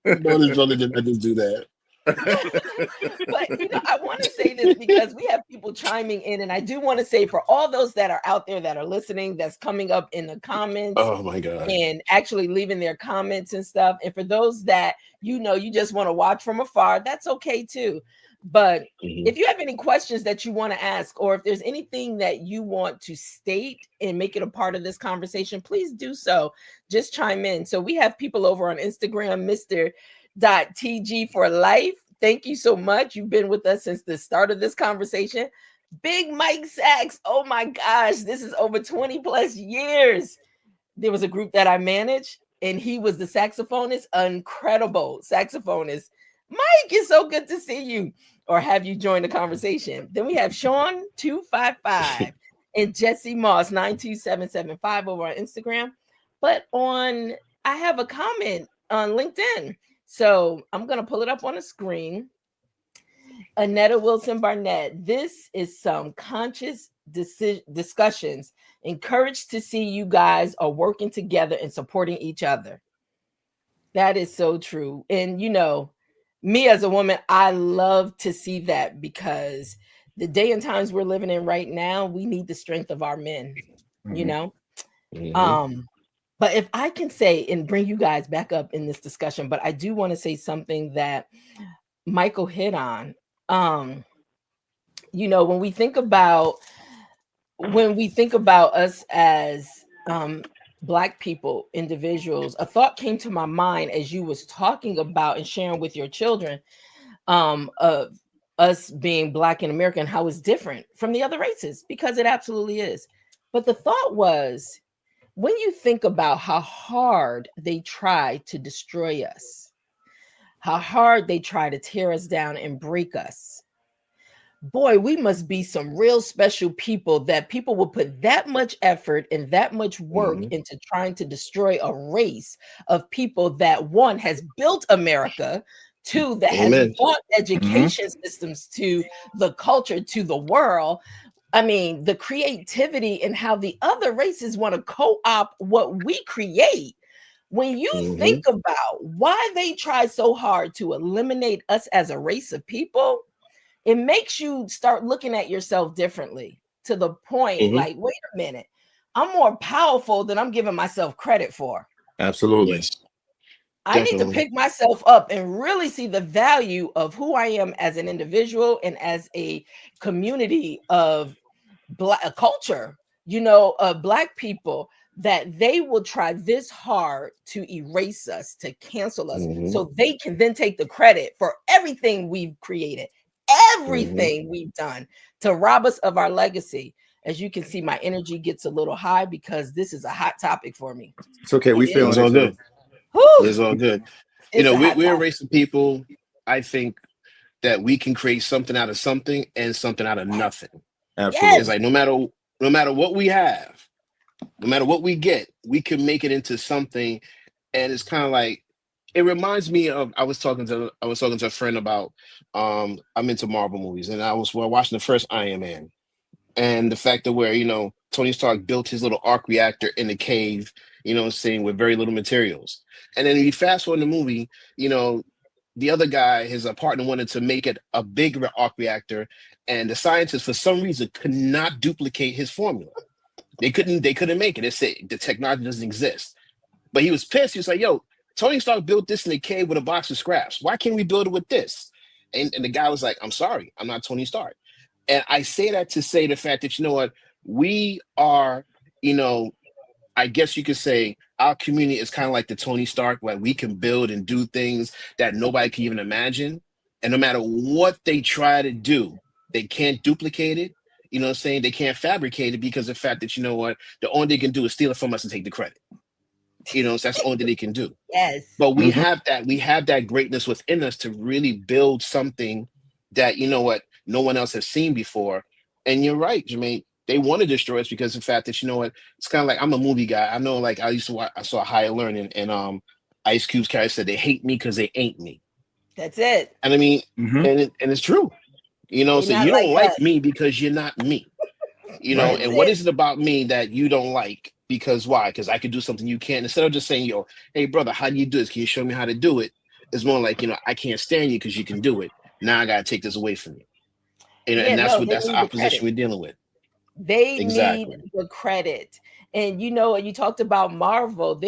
No, this brother did not just do that. But I want to say this because we have people chiming in, and I do want to say for all those that are out there that are listening, that's coming up in the comments Oh my God. and actually leaving their comments and stuff. And for those that you just want to watch from afar, that's okay too. But if you have any questions that you want to ask, or if there's anything that you want to state and make it a part of this conversation, please do so. Just chime in. So we have people over on Instagram, Mr.TG for life. Thank you so much. You've been with us since the start of this conversation. Big Mike Sachs. Oh my gosh, this is over 20 plus years. There was a group that I managed, and he was the saxophonist, incredible saxophonist. Mike, it's so good to see you or have you join the conversation. Then we have Sean 255 and Jesse Moss 92775 over on Instagram. But I have a comment on LinkedIn. So I'm going to pull it up on the screen. Annetta Wilson Barnett, this is some conscious discussions. Encouraged to see you guys are working together and supporting each other. That is so true. And me as a woman, I love to see that, because the day and times we're living in right now, we need the strength of our men, But if I can say and bring you guys back up in this discussion, but I do want to say something that Michael hit on. When we think about us as Black people, individuals, a thought came to my mind as you was talking about and sharing with your children of us being Black and American, how it's different from the other races, because it absolutely is. But the thought was, when you think about how hard they try to destroy us, how hard they try to tear us down and break us, boy, we must be some real special people that people will put that much effort and that much work into trying to destroy a race of people that, one, has built America, two, that has brought education systems to the culture, to the world. I mean, the creativity and how the other races want to co-opt what we create. When you think about why they try so hard to eliminate us as a race of people, it makes you start looking at yourself differently, to the point like, wait a minute, I'm more powerful than I'm giving myself credit for. Absolutely. Yes. I need to pick myself up and really see the value of who I am as an individual and as a community of Black culture, of Black people, that they will try this hard to erase us, to cancel us, so they can then take the credit for everything we've created, everything we've done, to rob us of our legacy. As you can see, my energy gets a little high because this is a hot topic for me. It's okay. We feeling It's all good. It's all good. We're a race of people, I think, that we can create something out of something and something out of nothing. Absolutely. It's like no matter what we have, no matter what we get, we can make it into something. And it's kind of like, it reminds me of, I was talking to a friend about I'm into Marvel movies, and I was watching the first Iron Man, and the fact that where Tony Stark built his little arc reactor in the cave, saying, with very little materials. And then you fast forward in the movie, the other guy, his partner, wanted to make it a bigger arc reactor, and the scientists, for some reason, could not duplicate his formula. They couldn't make it. They said the technology doesn't exist. But he was pissed. He was like, "Yo, Tony Stark built this in the cave with a box of scraps. Why can't we build it with this?" And the guy was like, "I'm sorry, I'm not Tony Stark." And I say that to say the fact that, what, we are, I guess you could say our community is kind of like the Tony Stark, where we can build and do things that nobody can even imagine. And no matter what they try to do, they can't duplicate it. They can't fabricate it, because of the fact that, what, the only they can do is steal it from us and take the credit. So that's the only thing they can do. Yes. But we have that greatness within us to really build something that, what, no one else has seen before. And you're right, Germaine. They want to destroy us because of the fact that, what, it's kind of like, I'm a movie guy. I know, like, I saw Higher Learning, and Ice Cube's character said, "They hate me because they ain't me." That's it. And I mean, and it's true. So you don't like me because you're not me. And what is it about me that you don't like? Because why? Because I could do something you can't. Instead of just saying, "Yo, hey brother, how do you do this? Can you show me how to do it?" It's more like, I can't stand you because you can do it. Now I gotta take this away from you. And No, they that's the need the credit. opposition we're dealing with. They need Exactly. the credit. And you talked about Marvel.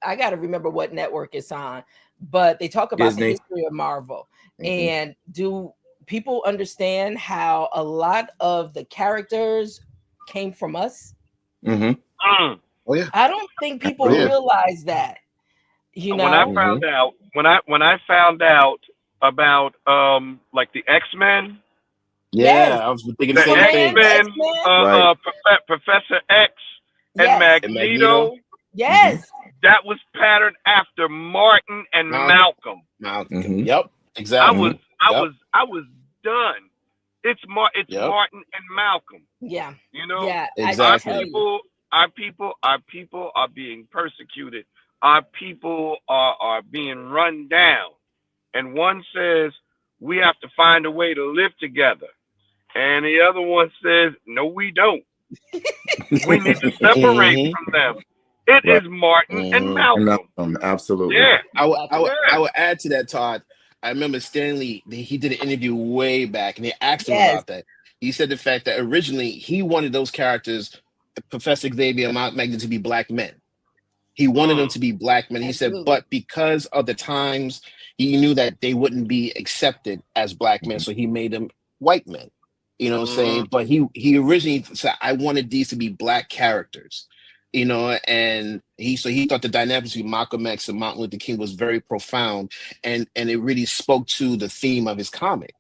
I got to remember what network it's on, but they talk about Disney. the history of Marvel. And do people understand how a lot of the characters came from us? Oh yeah. I don't think people Yeah. realize that. When I found out, when I found out about like the X-Men, Yeah, I was thinking the same thing. X-Men, Right. Professor X and Yes. And Magneto, Yes. that was patterned after Martin and Malcolm. Yep. Exactly. I was done. It's Martin and Malcolm. Yeah. You know, Yeah. Exactly. Our people are being persecuted. Our people are being run down. And one says we have to find a way to live together. And the other one says, no, we don't. We need to separate from them. It is Martin and Malcolm. Absolutely. Yeah. I would add to that, Todd. I remember Stanley, he did an interview way back and they asked him about that. He said the fact that originally he wanted those characters, Professor Xavier and Magneto, to be black men. He wanted them to be black men. He said, but because of the times, he knew that they wouldn't be accepted as black men. So he made them white men. You know what I'm saying? But he originally said, I wanted these to be black characters. And he thought the dynamics between Malcolm X and Martin Luther King was very profound, and it really spoke to the theme of his comic.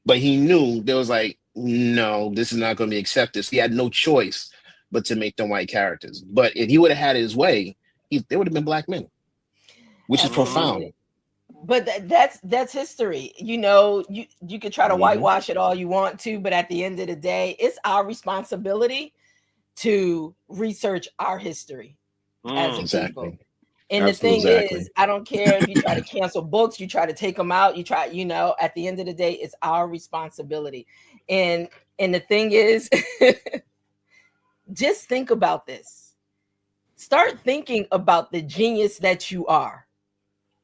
But he knew there was like, no, this is not going to be accepted. So he had no choice but to make them white characters. But if he would have had his way, they would have been black men, which is profound. But that's history. You could try to whitewash it all you want to, but at the end of the day, it's our responsibility to research our history as a people. And the thing is, I don't care if you try to cancel books, you try to take them out, you try, at the end of the day, it's our responsibility. And the thing is, just think about this. Start thinking about the genius that you are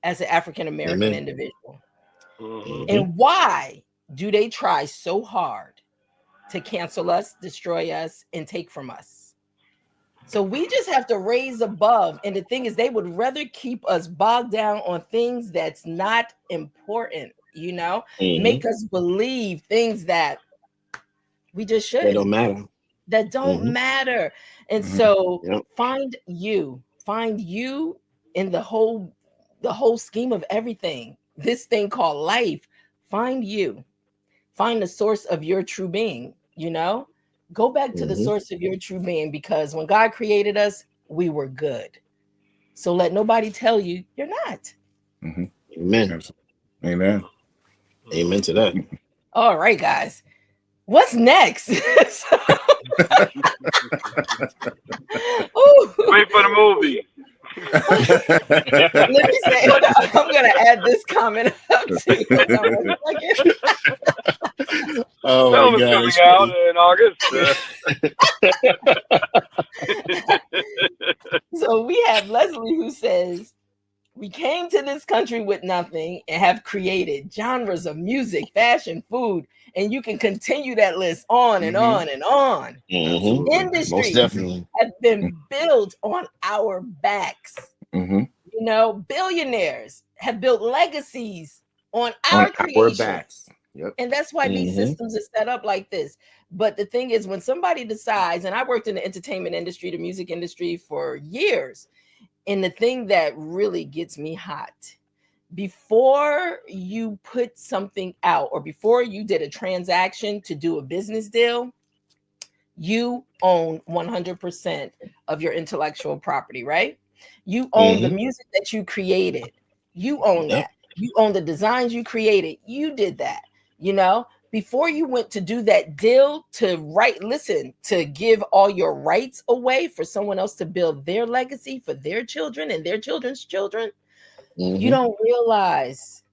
as an African-American individual. And why do they try so hard to cancel us, destroy us, and take from us? So we just have to raise above. And the thing is, they would rather keep us bogged down on things that's not important, make us believe things that we just shouldn't. That don't matter. And so find you in the whole scheme of everything, this thing called life. Find the source of your true being. Go back to the source of your true being, because when God created us, we were good. So let nobody tell you you're not. Amen. Amen to that. All right, guys. What's next? Wait for the movie. Let me say, hold on, I'm gonna add this comment up too. Oh my God, coming out in August. So we have Leslie, who says, we came to this country with nothing and have created genres of music, fashion, food, and you can continue that list on and on and on. Industries have been built on our backs. Billionaires have built legacies on our creation. Backs. And that's why these systems are set up like this. But the thing is, when somebody decides, and I worked in the entertainment industry, the music industry for years, and the thing that really gets me hot, before you put something out or before you did a transaction to do a business deal, you own 100% of your intellectual property, right? You own the music that you created. You own that. You own the designs you created. You did that, before you went to do that deal to give all your rights away for someone else to build their legacy for their children and their children's children. You don't realize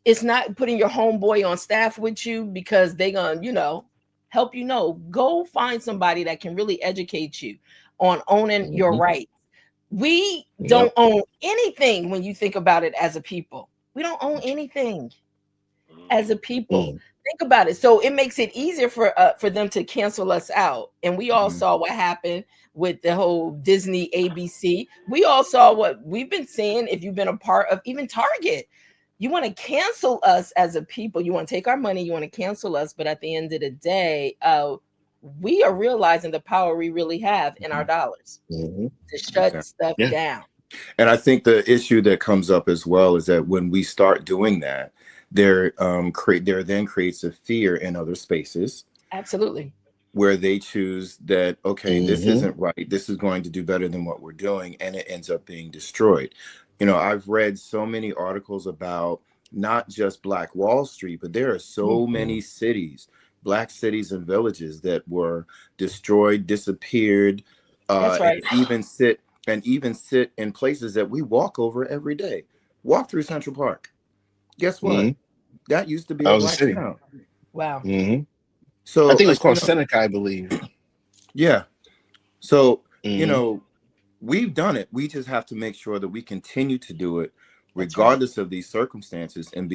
it's not putting your homeboy on staff with you because they're gonna, help go find somebody that can really educate you on owning your rights. We don't own anything when you think about it as a people. We don't own anything as a people. Mm. Think about it. So it makes it easier for them to cancel us out. And we all saw what happened with the whole Disney ABC. We all saw what we've been seeing. If you've been a part of even Target, you want to cancel us as a people. You want to take our money. You want to cancel us. But at the end of the day, we are realizing the power we really have in our dollars to shut stuff down. And I think the issue that comes up as well is that when we start doing that, there then creates a fear in other spaces. Absolutely. Where they choose that, okay, this isn't right. This is going to do better than what we're doing. And it ends up being destroyed. You know, I've read so many articles about not just Black Wall Street, but there are so many cities, Black cities and villages that were destroyed, disappeared, That's right. and even sit in places that we walk over every day. Walk through Central Park. Guess what? That used to be a Black town. Wow. So I think it was called Seneca, I believe. Yeah. So, you know, we've done it. We just have to make sure that we continue to do it regardless of these circumstances and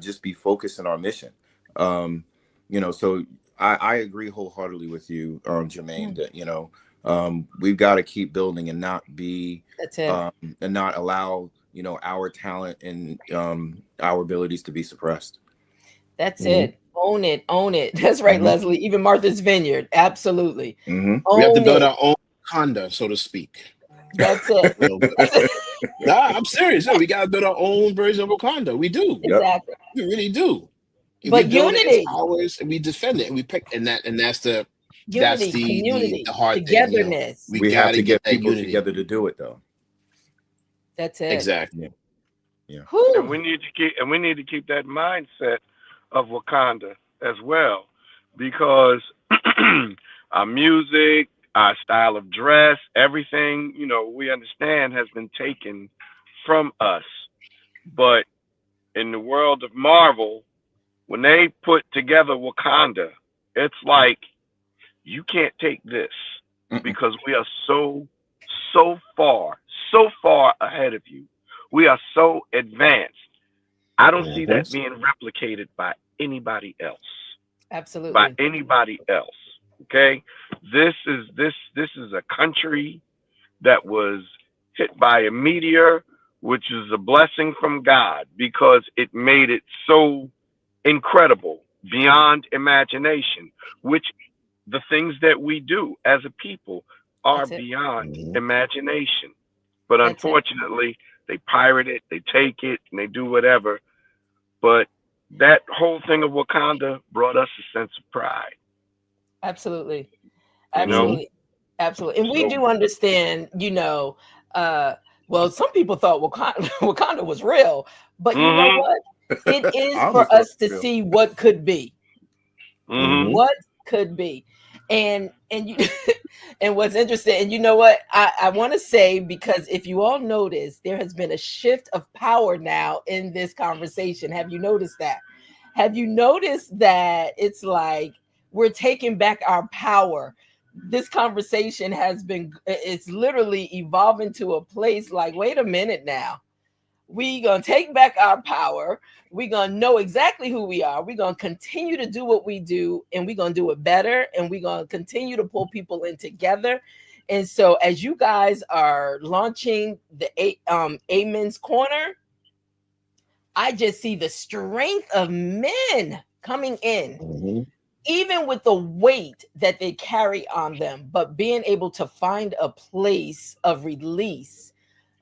just be focused on our mission. You know, so I agree wholeheartedly with you, Germaine, that, you know, we've got to keep building and not be and not allow, you know, our talent and our abilities to be suppressed. That's it. Own it. Own it. That's right, Leslie. Even Martha's Vineyard. Absolutely. We have to build our own Wakanda, so to speak. That's it. Nah, I'm serious. No, we got to build our own version of Wakanda. We do. Exactly. We really do. But unity. Ours, and we defend it, and we pick, and that's the unity, community, the hard togetherness. Thing, you know? We have to get people together to do it, though. That's it. Exactly. Yeah. And we need to keep that mindset of Wakanda as well, because our music, our style of dress, everything, you know, we understand has been taken from us. But in the world of Marvel, when they put together Wakanda, it's like, you can't take this because we are so far ahead of you. We are so advanced. I don't see that being replicated by anybody else. Absolutely. By anybody else. Okay? This is a country that was hit by a meteor, which is a blessing from God because it made it so incredible, beyond imagination, which the things that we do as a people are beyond imagination. But unfortunately, they pirate it, they take it, and they do whatever. But that whole thing of Wakanda brought us a sense of pride. Absolutely. Absolutely. Absolutely. And we do understand, you know, well, some people thought Wakanda was real, but you know what? It is for us to see what could be. What could be. And you and what's interesting, and you know what I want to say, because if you all notice, there has been a shift of power now in this conversation. Have you noticed that? Have you noticed that it's like we're taking back our power? This conversation it's literally evolving to a place like, wait a minute now. We're going to take back our power. We're going to know exactly who we are. We're going to continue to do what we do, and we're going to do it better. And we're going to continue to pull people in together. And so as you guys are launching the Amen's Corner, I just see the strength of men coming in, even with the weight that they carry on them, but being able to find a place of release,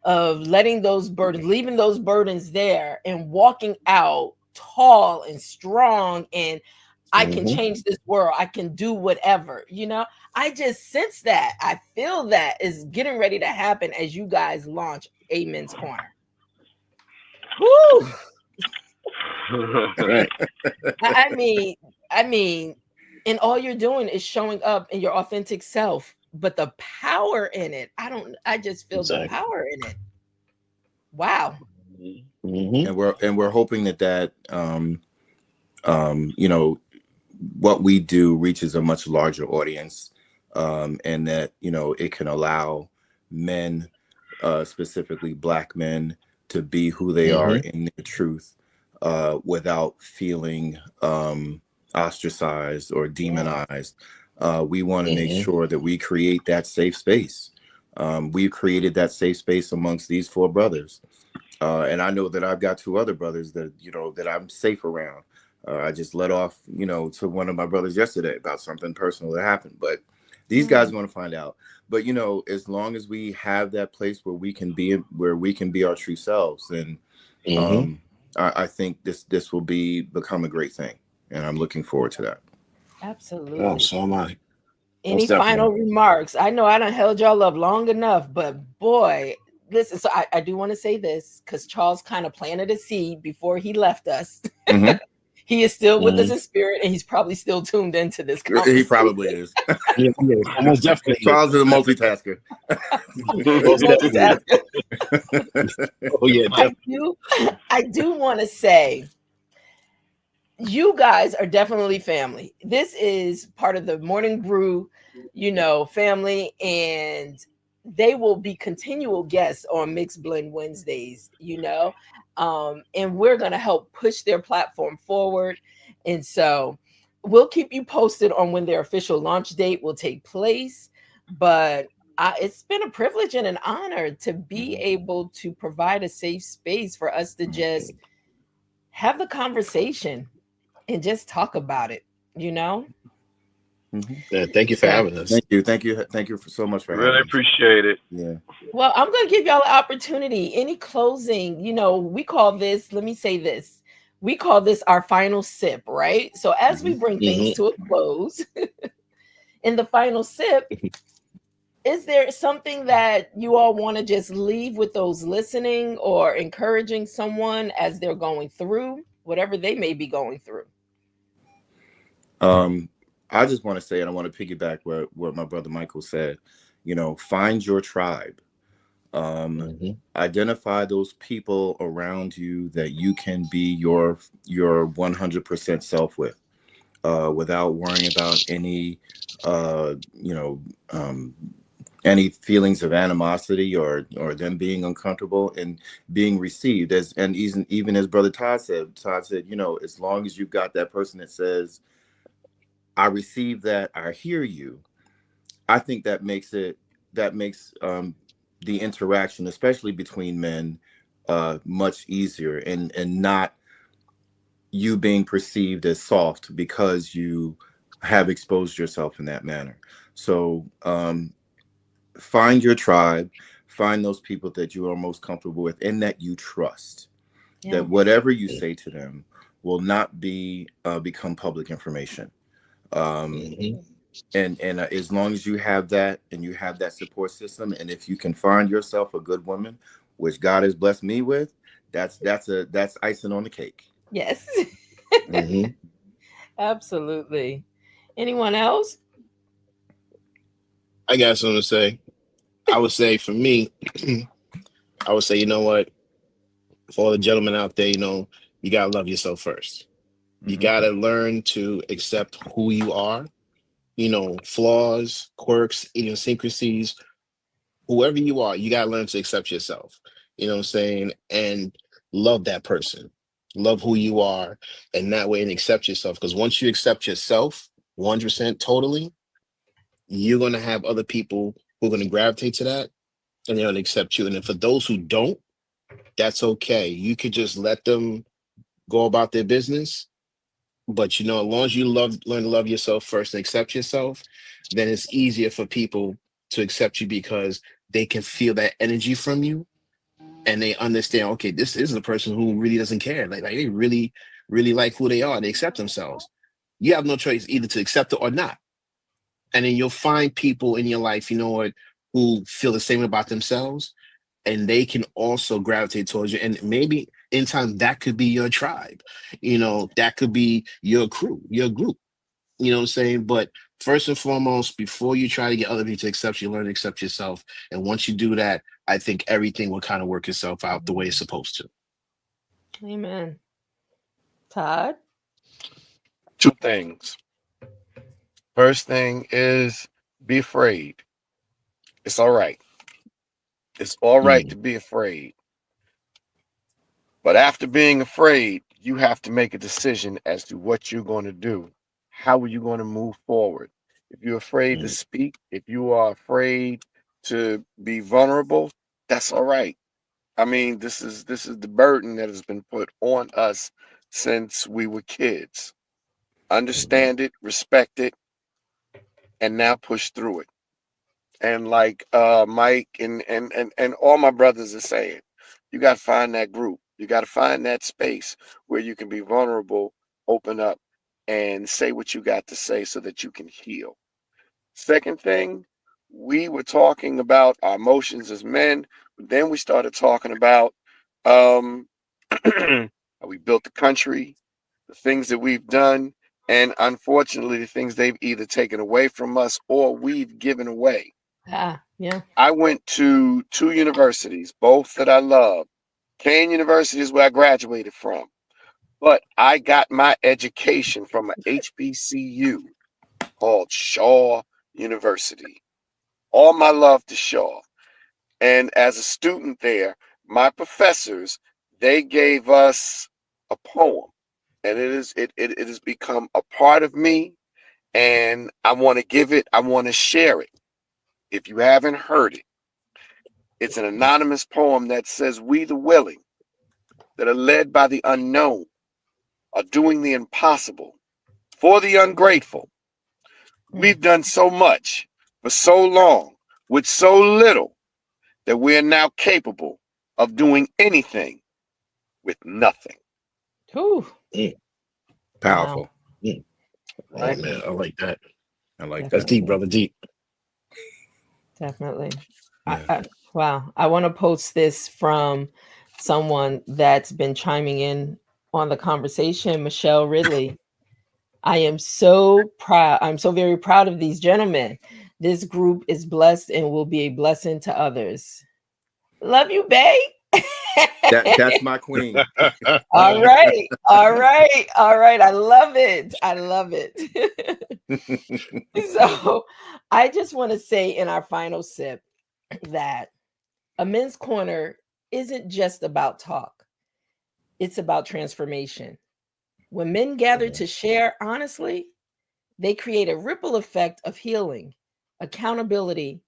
of letting those burdens, leaving those burdens there and walking out tall and strong. And I can change this world. I can do whatever, you know. I just sense that. I feel that is getting ready to happen as you guys launch Amen's Corner. Woo! Right. I mean, and all you're doing is showing up in your authentic self, but the power in it, I just feel the power in it. Wow. And we're hoping that you know, what we do reaches a much larger audience, and that, you know, it can allow men, specifically Black men, to be who they are in their truth, without feeling ostracized or demonized. We want to make sure that we create that safe space. We've created that safe space amongst these four brothers. And I know that I've got two other brothers that, that I'm safe around. I just let off, to one of my brothers yesterday about something personal that happened, but these guys are going to find out. But, as long as we have that place where we can be our true selves, then I think this will become a great thing. And I'm looking forward to that. Absolutely. Oh, so am I. Any final remarks? I know I done held y'all up long enough, but boy, listen, so I do want to say this because Charles kind of planted a seed before he left us. He is still with us in spirit, and he's probably still tuned into this conversation. He probably is. Yeah, almost definitely. Charles is a multitasker. Oh yeah, definitely. I do want to say, you guys are definitely family. This is part of the Morning Brew, family, and they will be continual guests on Mixed Blend Wednesdays, and we're going to help push their platform forward. And so we'll keep you posted on when their official launch date will take place. But it's been a privilege and an honor to be able to provide a safe space for us to just have the conversation and just talk about it, Yeah, thank you for having us. Thank you so much for having us. Really appreciate it. Yeah. Well, I'm going to give y'all an opportunity. Any closing, we call this, let me say this, we call this our final sip, right? So as we bring things to a close, in the final sip, is there something that you all want to just leave with those listening or encouraging someone as they're going through whatever they may be going through? I just want to say, and I want to piggyback what my brother Michael said, find your tribe. Identify those people around you that you can be your 100% self with, without worrying about any feelings of animosity or them being uncomfortable and being received and even as brother Todd said, as long as you've got that person that says, I receive that, I hear you, I think that makes the interaction, especially between men, much easier, and not you being perceived as soft because you have exposed yourself in that manner. So find your tribe, find those people that you are most comfortable with and that you trust. That whatever you say to them will not become public information. And as long as you have that and you have that support system, and if you can find yourself a good woman, which God has blessed me with, that's icing on the cake. Yes. Absolutely. Anyone else? I got something to say. I would say for me, I would say, you know what, for all the gentlemen out there, you gotta love yourself first. You gotta learn to accept who you are, flaws, quirks, idiosyncrasies, whoever you are, you gotta learn to accept yourself. You know what I'm saying? And love that person. Love who you are, and that way and accept yourself. Because once you accept yourself 100% totally, you're gonna have other people who are gonna gravitate to that and they're gonna accept you. And then for those who don't, that's okay. You could just let them go about their business. But as long as you learn to love yourself first and accept yourself, then it's easier for people to accept you because they can feel that energy from you and they understand, okay, this is a person who really doesn't care. Like they really, really like who they are. They accept themselves. You have no choice either to accept it or not. And then you'll find people in your life, who feel the same about themselves, and they can also gravitate towards you. And maybe in time that could be your tribe, that could be your crew, your group. You know what I'm saying? But first and foremost, before you try to get other people to accept you, learn to accept yourself. And once you do that, I think everything will kind of work itself out the way it's supposed to. Amen. Todd? Two things. First thing is be afraid. It's all right. It's all right to be afraid. But after being afraid, you have to make a decision as to what you're going to do. How are you going to move forward? If you're afraid to speak, if you are afraid to be vulnerable, that's all right. I mean, this is the burden that has been put on us since we were kids. Understand it, respect it, and now push through it. And like Mike and all my brothers are saying, you got to find that group. You got to find that space where you can be vulnerable, open up, and say what you got to say so that you can heal. Second thing, we were talking about our emotions as men. Then we started talking about how we built the country, the things that we've done, and unfortunately, the things they've either taken away from us or we've given away. Yeah. I went to 2 universities, both that I love. Kane University is where I graduated from, but I got my education from an HBCU called Shaw University. All my love to Shaw. And as a student there, my professors, they gave us a poem. And it has become a part of me. And I want to give it, I want to share it. If you haven't heard it, it's an anonymous poem that says, "We the willing, that are led by the unknown, are doing the impossible for the ungrateful. We've done so much for so long with so little that we are now capable of doing anything with nothing." Whew. Powerful. Wow. Oh Right? man, I like that. I like That's that. deep, brother. Deep. Definitely. Yeah. Wow. I want to post this from someone that's been chiming in on the conversation, Michelle Ridley. I am so proud. I'm so very proud of these gentlemen. This group is blessed and will be a blessing to others. Love you, babe. That's my queen. All right. All right. All right. I love it. I love it. So I just want to say in our final sip that a men's corner isn't just about talk, it's about transformation. When men gather to share honestly, they create a ripple effect of healing, accountability,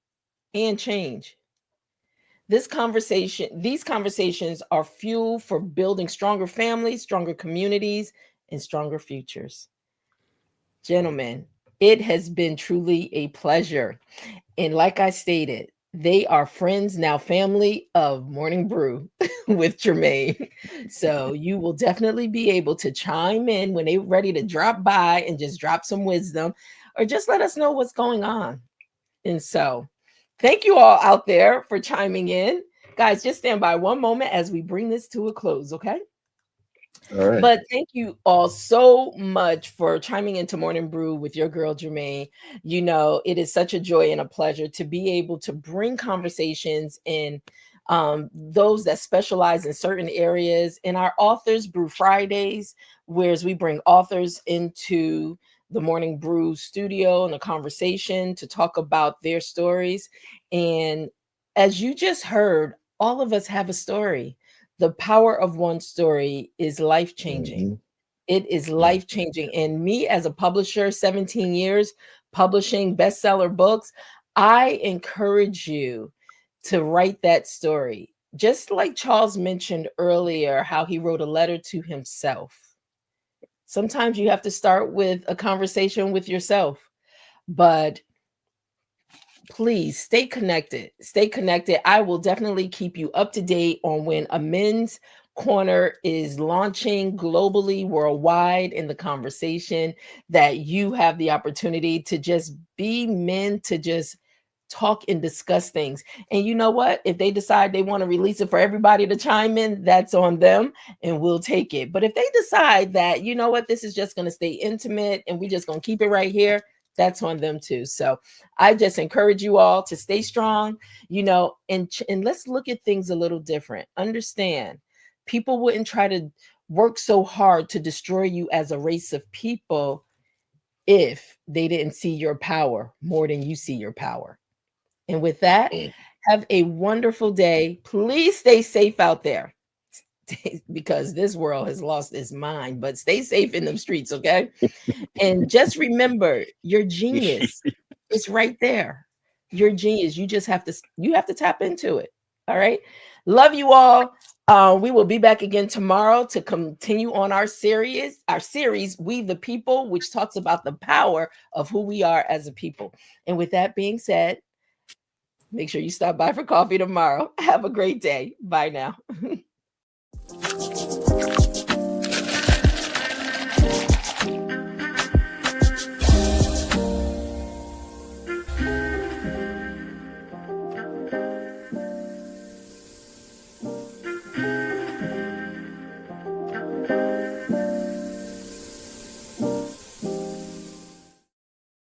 and change. These conversations are fuel for building stronger families, stronger communities, and stronger futures. Gentlemen, it has been truly a pleasure. And like I stated, they are friends, now family of Morning Brew with Germaine. So you will definitely be able to chime in when they're ready to drop by and just drop some wisdom or just let us know what's going on. And so thank you all out there for chiming in. Guys, just stand by one moment as we bring this to a close, okay? All right. But thank you all so much for chiming into Morning Brew with your girl Germaine. You know, it is such a joy and a pleasure to be able to bring conversations in those that specialize in certain areas. In our Authors Brew Fridays, whereas we bring authors into the Morning Brew studio and a conversation to talk about their stories. And as you just heard, all of us have a story. The power of one story is life changing. Mhm. It is life changing. And me, as a publisher, 17 years publishing bestseller books, I encourage you to write that story. Just like Charles mentioned earlier, how he wrote a letter to himself. Sometimes you have to start with a conversation with yourself, but please stay connected. Stay connected. I will definitely keep you up to date on when a men's corner is launching globally, worldwide in the conversation, that you have the opportunity to just be men, to just talk and discuss things. And you know what? If they decide they want to release it for everybody to chime in, that's on them and we'll take it. But if they decide that, you know what, this is just going to stay intimate and we're just going to keep it right here, that's on them too. So I just encourage you all to stay strong, you know, and let's look at things a little different. Understand, people wouldn't try to work so hard to destroy you as a race of people if they didn't see your power more than you see your power. And with that, have a wonderful day. Please stay safe out there. because this world has lost its mind. But stay safe in them streets, okay? And just remember, your genius is right there. Your genius. You just have to tap into it. All right. Love you all. We will be back again tomorrow to continue on our series, We the People, which talks about the power of who we are as a people. And with that being said, make sure you stop by for coffee tomorrow. Have a great day. Bye now.